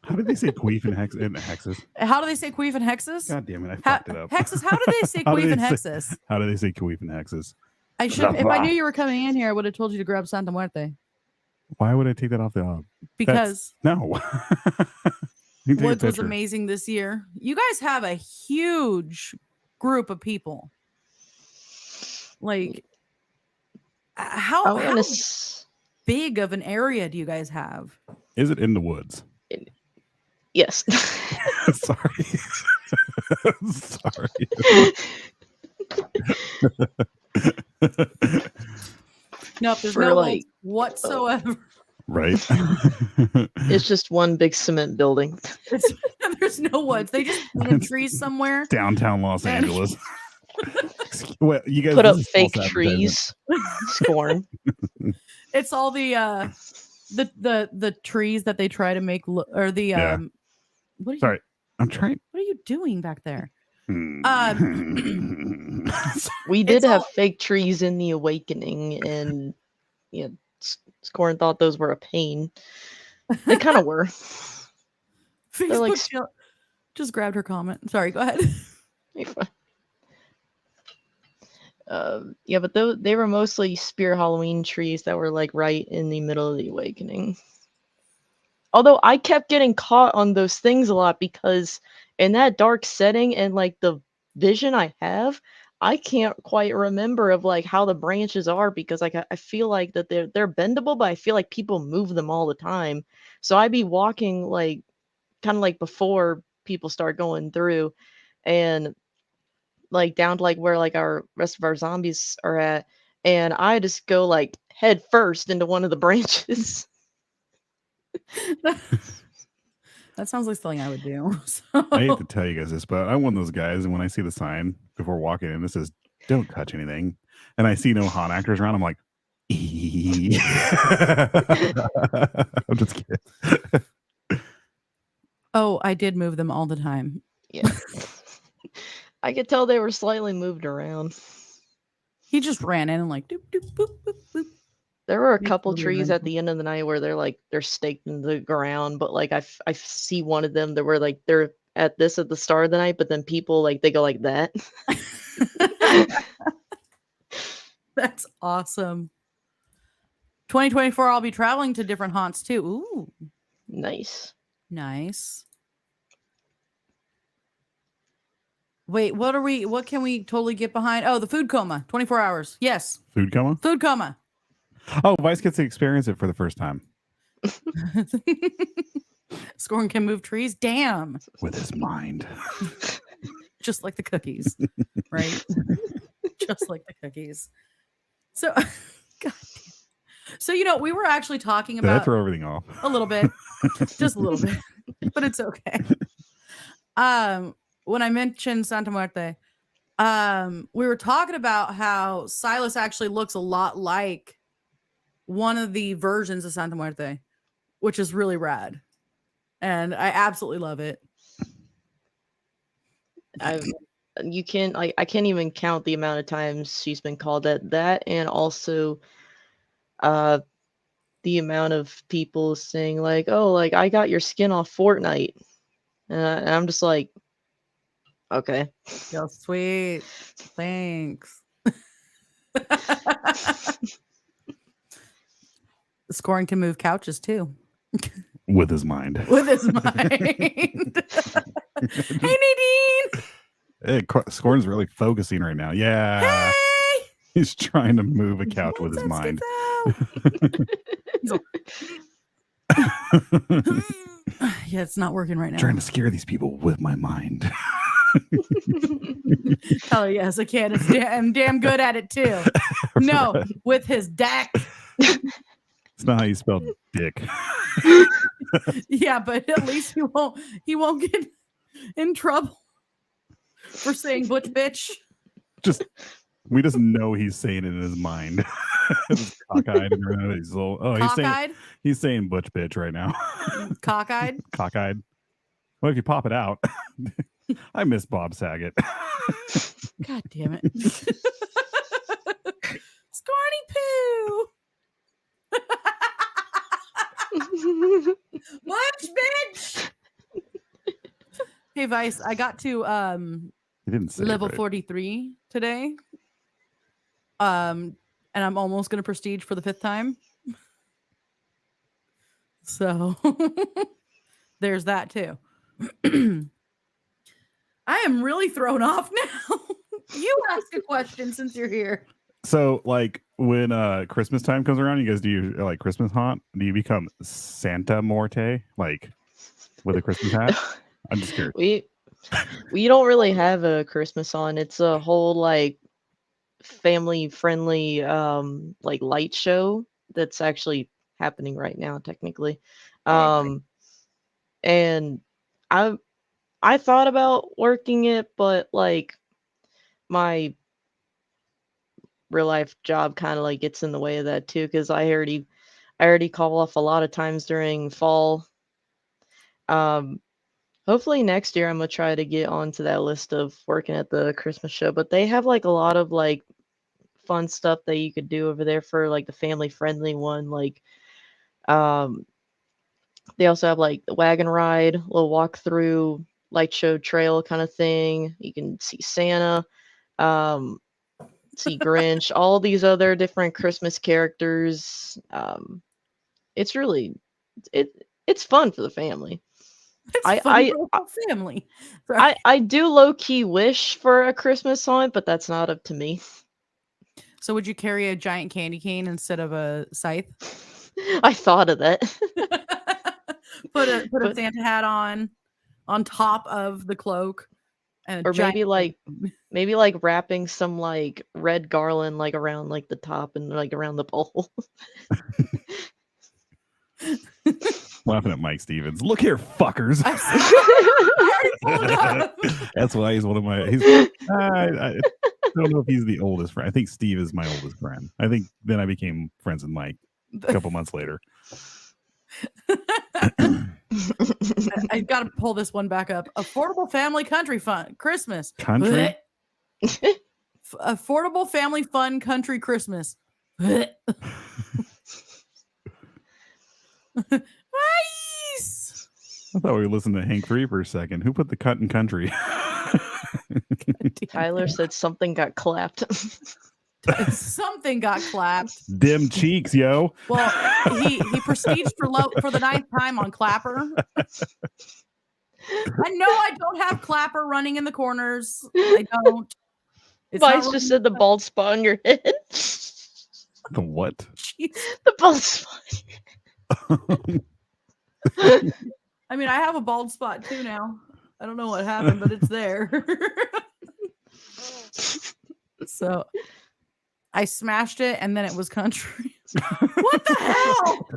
How did they say queef and hexes? How do they say queef and hexes? God damn it, I fucked it up. Hexes, how do they say How do queef they and say- hexes? How do they say queef and hexes? I should, if I knew you were coming in here, I would have told you to grab Santa Muerte. Why would I take that off the Because no. You take a Woods was picture. amazing this year. You guys have a huge group of people. Like, how big of an area do you guys have? Is it in the woods? Yes. Sorry. Sorry. Nope, there's For, no like, woods whatsoever. Right. It's just one big cement building. There's no woods. They just planted trees somewhere. Downtown Los Angeles. Well, you guys Put up this is fake false trees. Scorn. It's all the trees that they try to make or the Yeah. what are you, Sorry. I'm trying. what are you doing back there? We did It's have all- fake trees in the Awakening, and yeah, Scorn thought those were a pain. They kind of were. Facebook like- just grabbed her comment. Sorry, go ahead. Yeah, but they were mostly spear Halloween trees that were like right in the middle of the Awakening. Although I kept getting caught on those things a lot because in that dark setting and like the vision I have, I can't quite remember of like how the branches are because like I feel like that they're bendable, but I feel like people move them all the time. So I'd be walking like kind of like before people start going through and like down to like where like our rest of our zombies are at, and I just go like head first into one of the branches. That sounds like something I would do. I hate to tell you guys this, but I'm one of those guys, and when I see the sign before walking in, this says "Don't touch anything," and I see no haunt actors around, I'm like, I'm just kidding. Oh, I did move them all the time. Yeah. I could tell they were slightly moved around. He just ran in and like doop doop boop boop boop. There were a Makes couple really trees at random. the end of the night where they're staked in the ground, but like I see one of them that were like they're at the start of the night, but then people like they go like that. That's awesome. 2024, I'll be traveling to different haunts too. Ooh, Nice. nice. Wait, what can we totally get behind? Oh, the food coma, 24 hours. Yes, Food coma? food coma. Oh, Vice gets to experience it for the first time Scorn can move trees. Damn. with his mind. Just like the cookies, right? Just like the cookies. So, God damn. So, we were actually talking Did I about throw everything off? a little bit, just a little bit, but it's okay. When I mentioned Santa Muerte, we were talking about how Silas actually looks a lot like one of the versions of Santa Muerte, which is really rad. And I absolutely love it. I can't even count the amount of times she's been called that, and also the amount of people saying like, oh, like I got your skin off Fortnite, and I'm just like, okay. Yo, sweet. Thanks. Scoring can move couches too. With his mind. With his mind. Hey, Nadine. Scorn's really focusing right now. Yeah. Hey! He's trying to move a couch with his mind. He's like, yeah, it's not working right now. Trying to scare these people with my mind. Oh yes, I can. I'm damn good at it too. No, Right. with his deck. It's not how you spell dick. Yeah, but at least he won't get in trouble for saying butch bitch. We just know he's saying it in his mind. He's cockeyed and everything. Cockeyed? He's saying butch bitch right now. Cockeyed? Cockeyed. Well, if you pop it out, I miss Bob Saget. God damn it. Scorny poo. Butch bitch. Hey Vice, I got to He didn't say level it. 43 today. And I'm almost gonna prestige for the 5th time. So there's that too. I am really thrown off now. You ask a question since you're here. So, like, when Christmas time comes around, you guys do your like Christmas haunt? Do you become Santa Morte, like with a Christmas hat? I'm just curious. We don't really have a Christmas on. It's a whole like family friendly like light show that's actually happening right now technically. And I thought about working it, but like my real life job kind of like gets in the way of that too, because I already call off a lot of times during fall. Hopefully next year I'm gonna try to get onto that list of working at the Christmas show, but they have like a lot of like fun stuff that you could do over there for like the family friendly one. Like they also have like the wagon ride, little walk through light show trail kind of thing. You can see Santa, see Grinch, all these other different Christmas characters. It's really it's fun for the family. It's fun for the whole family. Sorry. I do low key wish for a Christmas haunt, but that's not up to me. So would you carry a giant candy cane instead of a scythe? I thought of that. put a Santa hat on top of the cloak, and or maybe like wrapping some like red garland like around like the top and like around the pole. Laughing at Mike Stevens. Look here, fuckers. That's why he's one of my. I don't know if he's the oldest friend. I think Steve is my oldest friend. I think then I became friends with Mike a couple months later. I got to pull this one back up. Affordable family country fun Christmas. Country? Affordable family fun country Christmas. Nice. I thought we were listening to Hank Reaper for a second. Who put the cut in country? Tyler said something got clapped. Something got clapped. Dim cheeks, yo. Well, he prestiged for the 9th time on Clapper. I know I don't have Clapper running in the corners. I don't. Vice just said the bald spot on your head. The what? Jeez. The bald spot. I mean, I have a bald spot too now. I don't know what happened, but it's there. So I smashed it and then it was country. What the hell?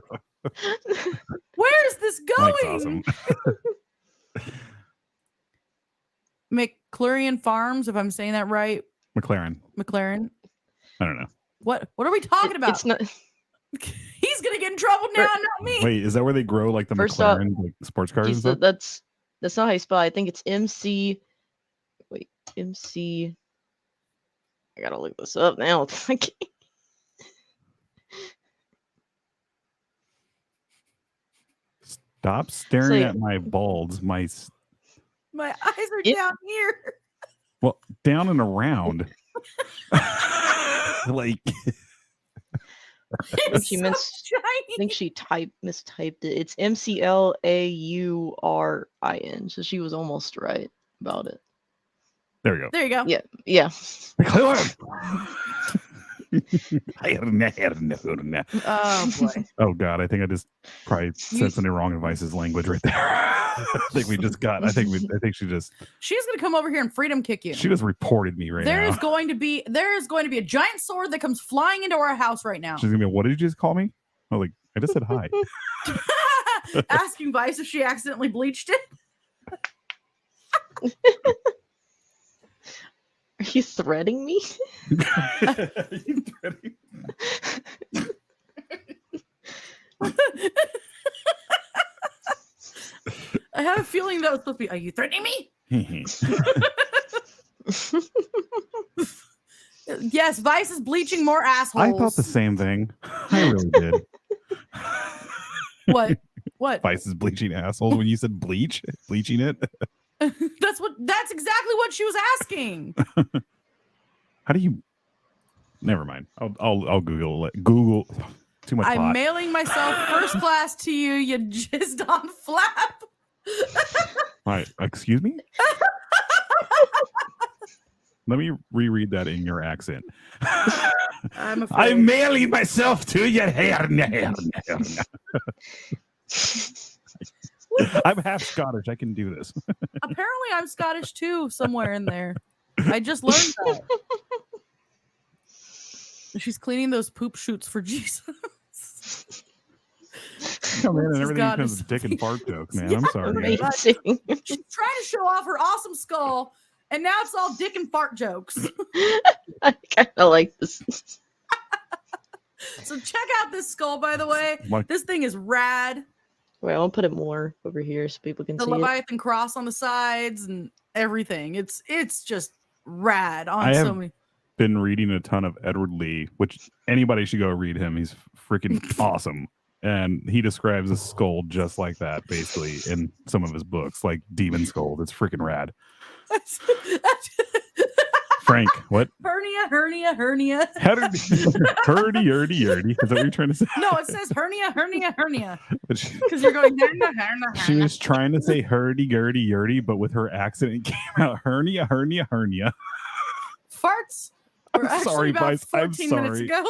Where is this going? Awesome. McClurian Farms, if I'm saying that right. McLaren. I don't know. What are we talking about? It's not. He's gonna get in trouble now, not me. Wait, is that where they grow like the First McLaren like, sports cars? And stuff? That's not how you spell it. I think it's MC. Wait, MC. I gotta look this up now. Stop staring at my balds. My eyes are down here. Well, down and around. Like. I think she mistyped it. It's MCLAURIN. So she was almost right about it. There we go. There you go. Yeah. Oh boy. Oh God, I think I just probably said something wrong in Vice's language right there. I think She's gonna come over here and freedom kick you. she just reported me right There now. is going to be a giant sword that comes flying into our house right now. She's gonna be, what did you just call me? I'm like, I just said hi. Asking Vice if she accidentally bleached it. Are you threatening me? You threatening? I have a feeling that was supposed to be, are you threatening me? Yes, Vice is bleaching more assholes. I thought the same thing. I really did. What? What? Vice is bleaching assholes when you said bleaching it. That's exactly what she was asking. How do you? Never mind. I'll Google it. Google. Too much. I'm pot. mailing myself first class to you. You jizzed on flap. All right. Excuse me. Let me reread that in your accent. I'm afraid. I'm mailing myself to you. I'm half Scottish. I can do this. Apparently, I'm Scottish too, somewhere in there. I just learned that. She's cleaning those poop chutes for Jesus. Come in and This everything God becomes is a dick and fart joke, man. Yeah, I'm sorry. right. Amazing. She's trying to show off her awesome skull, and now it's all dick and fart jokes. I kind of like this. So check out this skull, by the way. Like- This thing is rad. Wait, I'll put it more over here so people can The see it. Leviathan cross on the sides and everything. It's just rad on I so have- many. Been reading a ton of Edward Lee, which anybody should go read him. He's freaking awesome. And he describes a skull just like that, basically, in some of his books, like Demon Skull. It's freaking rad. Frank, what? hernia. Hurdy, yurdy. Is that what you're trying to say? No, it says hernia. But she, Because you're going hernia. she was trying to say hurdy, yurdy, but with her accent, it came out hernia. Farts were I'm actually sorry, about Vice. I'm 14 minutes sorry. ago.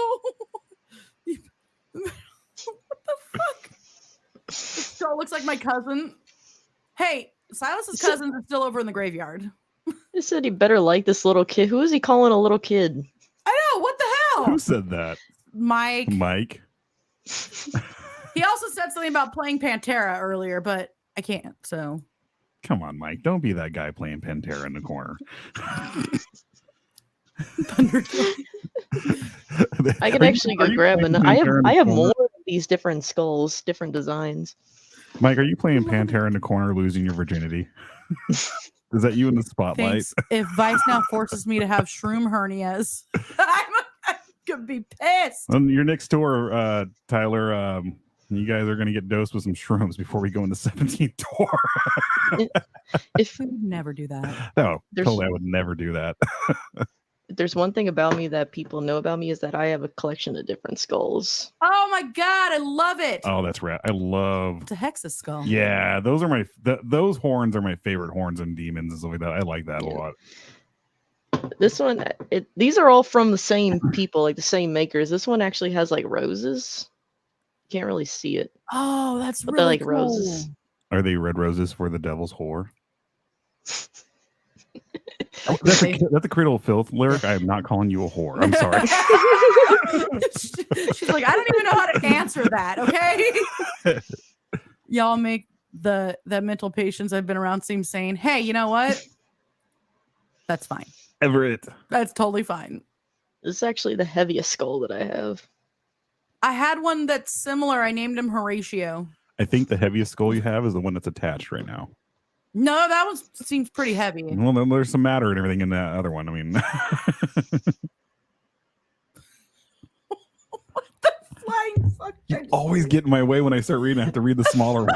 What the fuck? This skull looks like my cousin. Hey, Silas's cousins are still over in the graveyard. He said he better like this little kid. Who is he calling a little kid? I know, what the hell? Who said that? Mike. Mike. He also said something about playing Pantera earlier, but I can't, so. Come on, Mike. Don't be that guy playing Pantera in the corner. I can actually go grab an. I have more of these different skulls, different designs. Mike, are you playing Pantera in the corner, losing your virginity? Is that you in the spotlight? Thanks. If Vice now forces me to have shroom hernias, I'm gonna be pissed. You're next door, Tyler. You guys are going to get dosed with some shrooms before we go in the 17th door. If We would never do that. No, There's- totally. I would never do that. there's one thing about me that people know about me is that I have a collection of different skulls. Oh my god, I love it. Oh, that's rad. I love. It's a Hexa skull. Yeah, those are those horns are my favorite horns and demons and stuff like that. I like that a lot. This one, these are all from the same people, like the same makers. This one actually has like roses. Can't really see it. Oh, that's But really they're like cool. roses. Are they red roses for the devil's whore? That's a Cradle of Filth lyric. I am not calling you a whore. I'm sorry. She's like, I don't even know how to answer that. Okay. Y'all make that mental patients I've been around seem sane. Hey, you know what? That's fine. Everett. That's totally fine. This is actually the heaviest skull that I have. I had one that's similar. I named him Horatio. I think the heaviest skull you have is the one that's attached right now. No, that one seems pretty heavy. Well, then there's some matter and everything in that other one. I mean, What the flying fuck? you always get in my way when I start reading. I have to read the smaller one.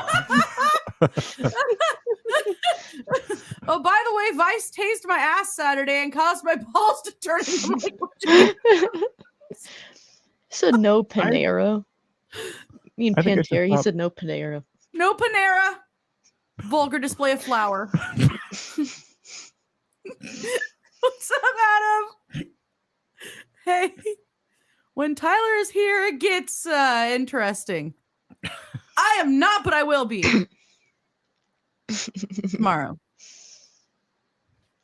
Oh, by the way, Vice tased my ass Saturday and caused my balls to turn into liquid. He said no Panera. I think I should Pantera. He stop. said no Panera. No Panera. Vulgar display of flour. What's up, Adam? Hey, when Tyler is here, it gets interesting. I am not, but I will be tomorrow.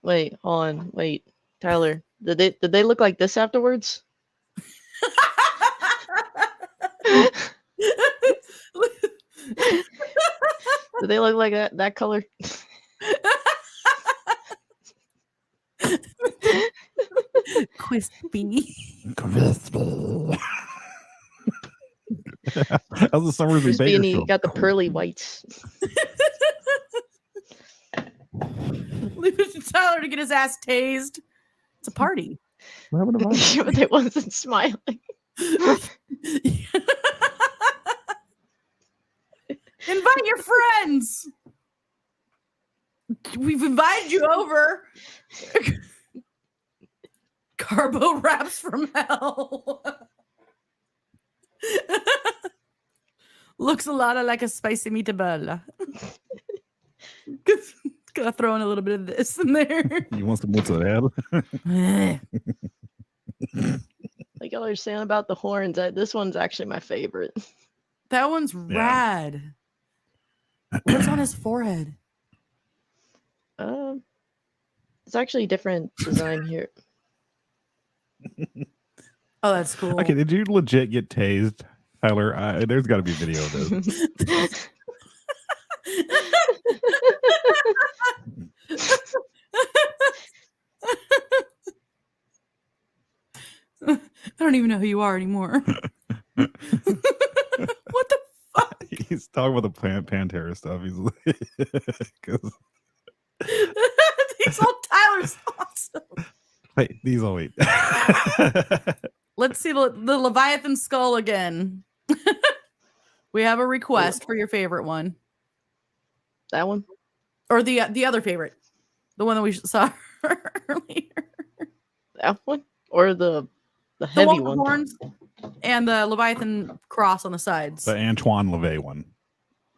Wait, hold on. Wait, Tyler, did they look like this afterwards? Did they look like that color? Crispy. How's the summers in Crispy, and he Bakersfield? got the pearly whites. Leave it to Tyler to get his ass tased. It's a party. What happened to Vine? But they wasn't smiling. Invite your friends. We've invited you over. Carbo wraps from hell. Looks a lot like a spicy meatball. Gonna throw in a little bit of this in there. You want some mozzarella? Like y'all are saying about the horns, this one's actually my favorite. That one's rad. What's on his forehead? It's actually a different design here. Oh, that's cool. Okay, did you legit get tased, Tyler? There's got to be a video of this. I don't even know who you are anymore. What the fuck? He's talking about the Pantera stuff. He's like, 'cause- These old Tyler's awesome. wait, these all wait. Let's see the Leviathan skull again. We have a request for your favorite one, That one? or the other favorite, the one that we saw earlier. That one? Or the The heavy one with one? horns and the Leviathan cross on the sides. The Antoine LaVey one.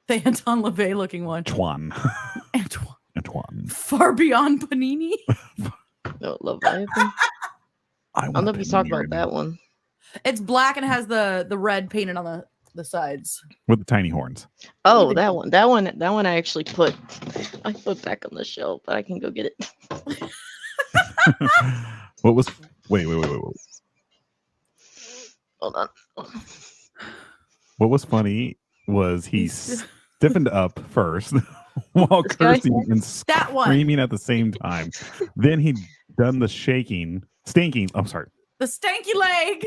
The Anton LaVey looking one. Antoine. Antoine. Far beyond Panini. No, Leviathan. I don't know if you talked about that one. It's black and has the red painted on the sides. With the tiny horns. Oh, that one. That one I actually put back on the shelf, but I can go get it. What was wait. Hold on. What was funny was he stiffened up first while This guy? cursing and That one. screaming at the same time. Then he done the stinking. I'm sorry. The stanky leg.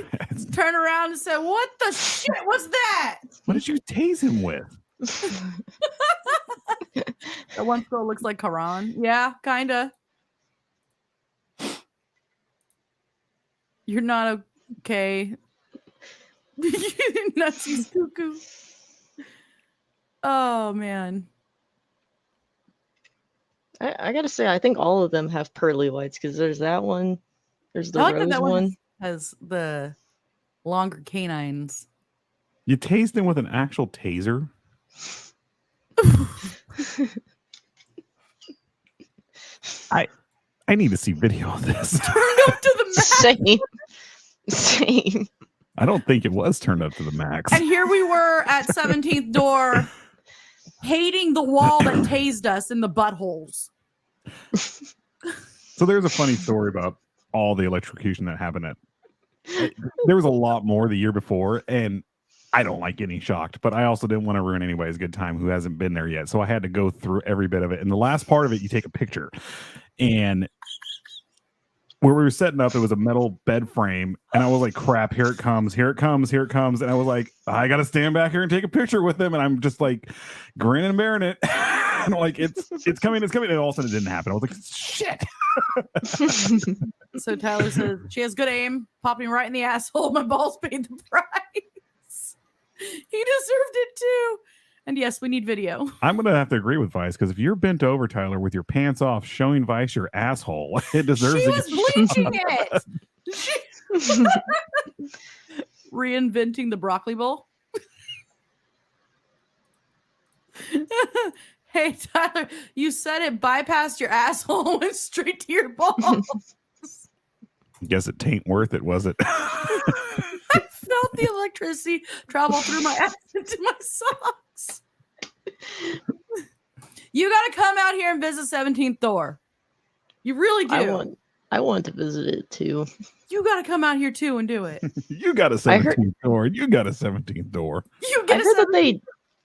Turn around and said, "What the shit was that?" What did you tase him with? That one skull looks like Karan. Yeah, kinda. You're not okay. Nutsy's cuckoo. Oh man. I gotta say, I think all of them have pearly whites because there's that one. There's the I like rose that one. has the longer canines. You tased him with an actual taser? I need to see video of this. Turned up to the max. Same. I don't think it was turned up to the max. And here we were at 17th door, hating the wall that tased us in the buttholes. So there's a funny story about all the electrocution that happened at. There was a lot more the year before, and I don't like getting shocked, but I also didn't want to ruin anybody's good time who hasn't been there yet. So I had to go through every bit of it. And the last part of it, you take a picture. And where we were setting up, it was a metal bed frame. And I was like, crap, here it comes, here it comes, here it comes. And I was like, I got to stand back here and take a picture with them. And I'm just like grinning and bearing it. And like, it's coming, it's coming. And all of a sudden it didn't happen. I was like, shit. So Tyler says, she has good aim, popping right in the asshole. My balls paid the price. He deserved it too. And yes, we need video. I'm going to have to agree with Vice, because if you're bent over, Tyler, with your pants off, showing Vice your asshole, it deserves She to was bleaching it. Reinventing the broccoli bowl. Hey, Tyler, you said it bypassed your asshole and went straight to your balls. Guess it tain't worth it, was it? I felt the electricity travel through my ass into my socks. You got to come out here and visit 17th Door. You really do. I want to visit it too. You got to come out here too and do it. You got a 17th door. You got a 17th door. You get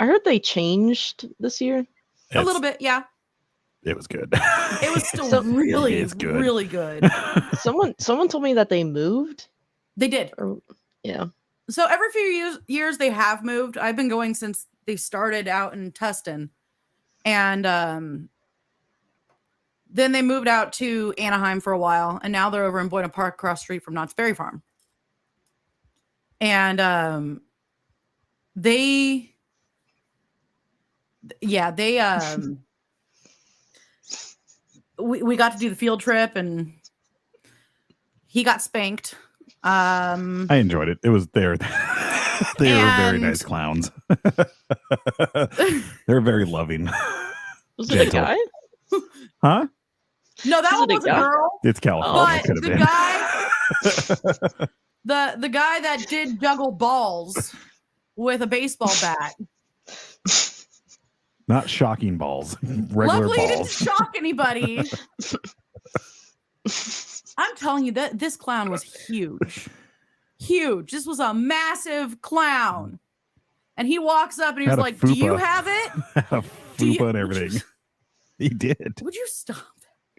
I heard they changed this year. a little bit, yeah. It was good. It was still really good. Someone told me that they moved. They did. Yeah. So every few years they have moved. I've been going since they started out in Tustin. And then they moved out to Anaheim for a while. And now they're over in Buena Park, across the street from Knott's Berry Farm. And they we got to do the field trip and he got spanked. I enjoyed it. It was they were very nice clowns. They're very loving. Was it a guy? Huh? No, that one was a girl. It's California. But the guy, the guy that did juggle balls with a baseball bat. Not shocking balls. Regular Luckily, balls. he didn't shock anybody. I'm telling you that this clown was huge. Huge. This was a massive clown. And he walks up and he was like, "Do you have it?" Had a fupa and everything. He did. Would you stop?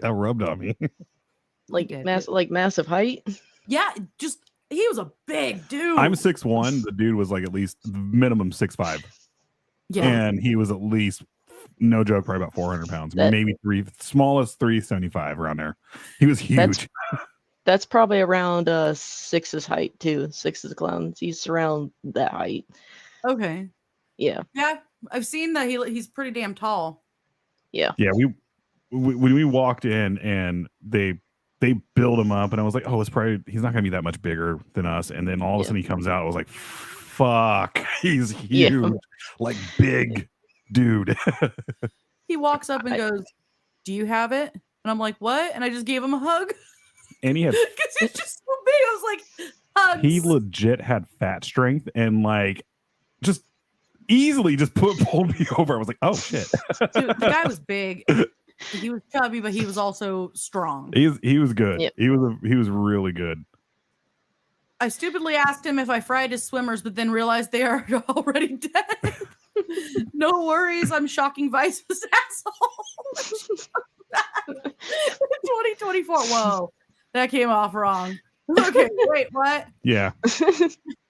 Got rubbed on me. Like massive height? Yeah, just he was a big dude. I'm 6'1". The dude was like at least minimum 6'5". Yeah. And he was at least, no joke, probably about 400 pounds. Maybe smallest 375 around there. He was huge. That's probably around 6's height too. 6's clown. He's around that height. Okay. Yeah. Yeah, I've seen that he's pretty damn tall. Yeah. Yeah, when we walked in and they build him up and I was like, oh, he's not gonna be that much bigger than us. And then all of a sudden he comes out, I was like, fuck, he's huge, like big dude. He walks up and goes, "Do you have it?" And I'm like, "What?" And I just gave him a hug. And he had because he's just so big. I was like, hugs. He legit had fat strength and like just easily just pulled me over. I was like, oh shit. Dude, the guy was big. He was chubby, but he was also strong. He was good. Yep. He was really good. I stupidly asked him if I fried his swimmers, but then realized they are already dead. No worries, I'm shocking Vice's asshole. 2024. Whoa, that came off wrong. Okay, wait, what? Yeah.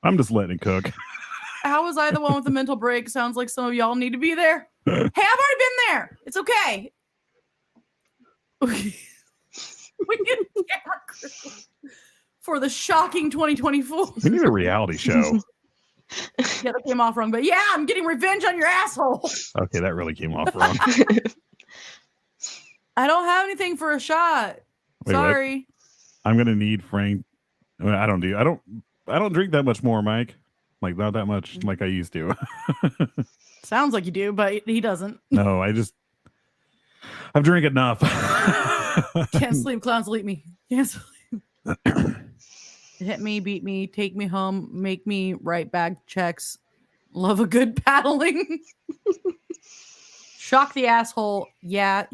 I'm just letting it cook. How was I the one with the mental break? Sounds like some of y'all need to be there. Hey, I've already been there. It's okay. We need a camera crew for the shocking 2024. We need a reality show. Yeah, that came off wrong, but yeah, I'm getting revenge on your asshole. Okay, that really came off wrong. I don't have anything for a shot. Wait, Sorry. what? I'm gonna need Frank. I don't drink that much more, Mike. Like not that much like I used to. Sounds like you do, but he doesn't. No, I've drank enough. Can't sleep, clowns will eat me. Can't sleep. Hit me, beat me, take me home, make me write bag checks. Love a good paddling. Shock the asshole. Yeah.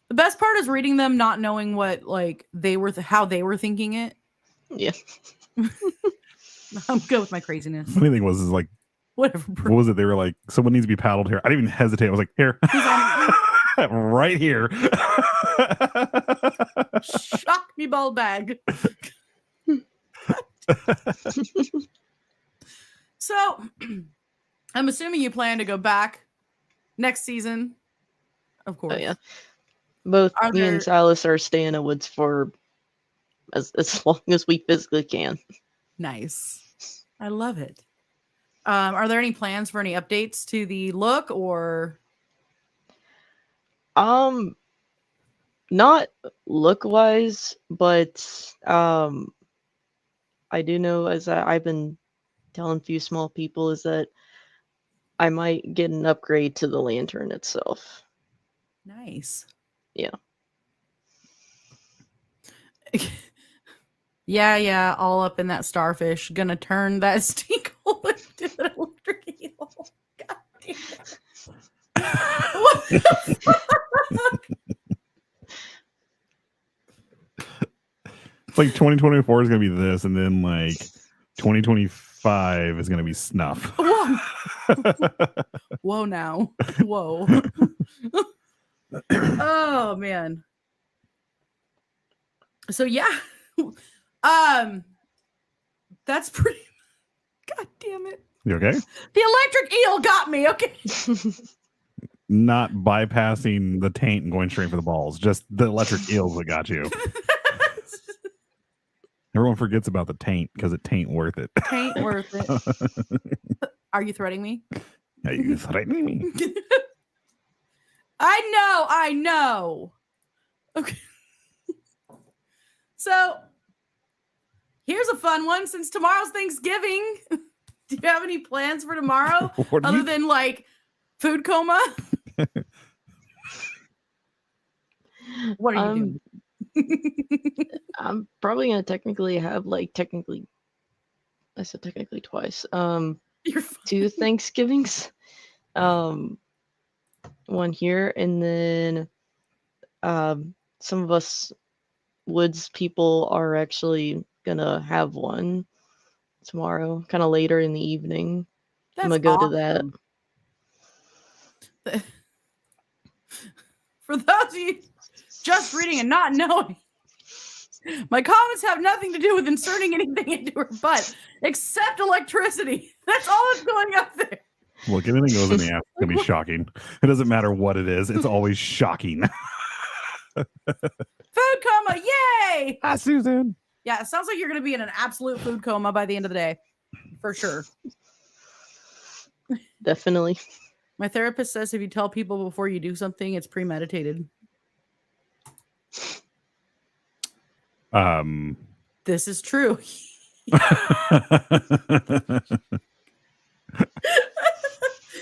The best part is reading them, not knowing what like how they were thinking it. Yeah. I'm good with my craziness. Funny thing was like Whatever. What was it? They were like, someone needs to be paddled here. I didn't even hesitate. I was like, here. Right here. Shock me ball bag. So I'm assuming you plan to go back next season. Of course. Oh yeah. Both me and Silas are staying in the woods for as long as we physically can. Nice. I love it. Are there any plans for any updates to the look or? Not look wise, but I do know, as I've been telling a few small people, is that I might get an upgrade to the lantern itself. Nice. Yeah. Yeah, all up in that starfish. Gonna turn that stink hole into an electric eel. God damn it. What the fuck? It's like 2024 is gonna be this, and then like 2025 is gonna be snuff. Whoa. Whoa now. Whoa. Oh man. So yeah. That's pretty. God damn it. You okay? The electric eel got me. Okay. Not bypassing the taint and going straight for the balls. Just the electric eels that got you. Everyone forgets about the taint because it tain't worth it. Taint worth it. Are you threatening me? Are you threatening me? I know. Okay. So, here's a fun one. Since tomorrow's Thanksgiving, do you have any plans for tomorrow other than like food coma? What are you doing? I'm probably gonna technically have I said technically twice. You're 2 Thanksgivings. One here, and then some of us woods people are actually gonna have one tomorrow, kind of later in the evening. I'm gonna go to that. For those of you just reading and not knowing, my comments have nothing to do with inserting anything into her butt except electricity. That's all that's going up there. Look, anything goes in the ass is gonna be shocking. It doesn't matter what it is; it's always shocking. Food coma, yay! Hi, Susan. Yeah, it sounds like you're going to be in an absolute food coma by the end of the day, for sure. Definitely. My therapist says if you tell people before you do something, it's premeditated. This is true.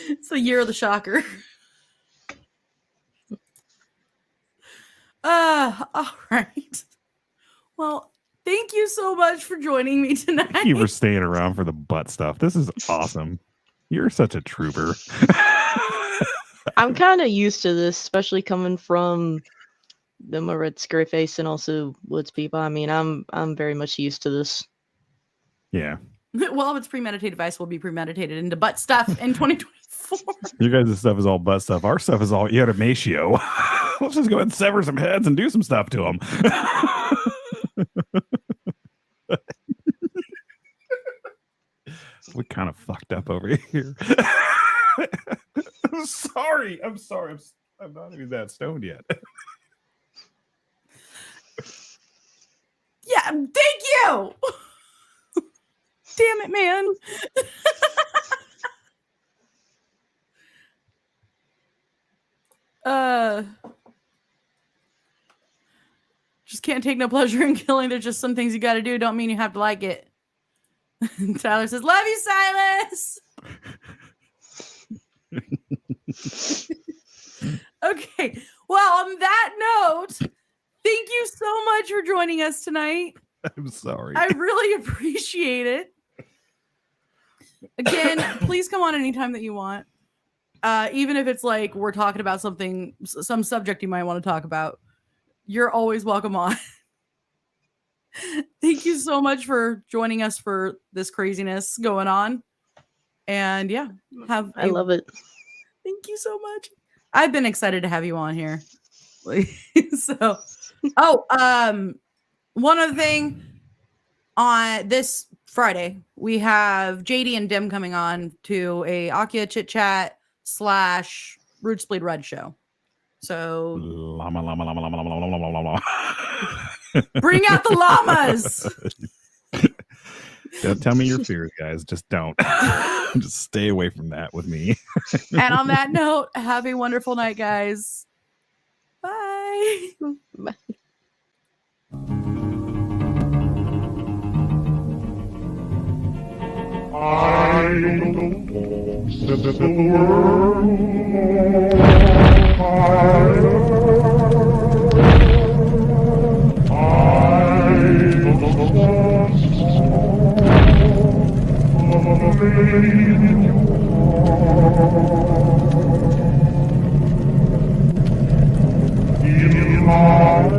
It's the year of the shocker. All right. Well, thank you so much for joining me tonight. Thank you for staying around for the butt stuff. This is awesome. You're such a trooper. I'm kind of used to this, especially coming from them a red scary face and also woods people. I mean, I'm very much used to this. Yeah. Well, if it's premeditated, Vice will be premeditated into butt stuff in 2024. You guys' stuff is all butt stuff. Our stuff is all adamatio. Let's just go ahead and sever some heads and do some stuff to them. We kind of fucked up over here. I'm sorry. I'm not even that stoned yet. Yeah, thank you. Damn it, man. Just can't take no pleasure in killing. There's just some things you got to do. Don't mean you have to like it. Tyler says, "Love you, Silas." Okay. Well, on that note, thank you so much for joining us tonight. I'm sorry. I really appreciate it. Again, please come on anytime that you want. Even if it's like we're talking about something, some subject you might want to talk about, you're always welcome on. Thank you so much for joining us for this craziness going on. And yeah, I love it. Thank you so much. I've been excited to have you on here. So, one other thing, on this Friday, we have JD and Dim coming on to a Akka ChitChat / Roots Bleed Red show. So Llama. Bring out the llamas. Don't tell me your fears, guys. Just don't. Just stay away from that with me. And on that note, have a wonderful night, guys. Bye. Bye. I don't know, set the world on fire. In my heart,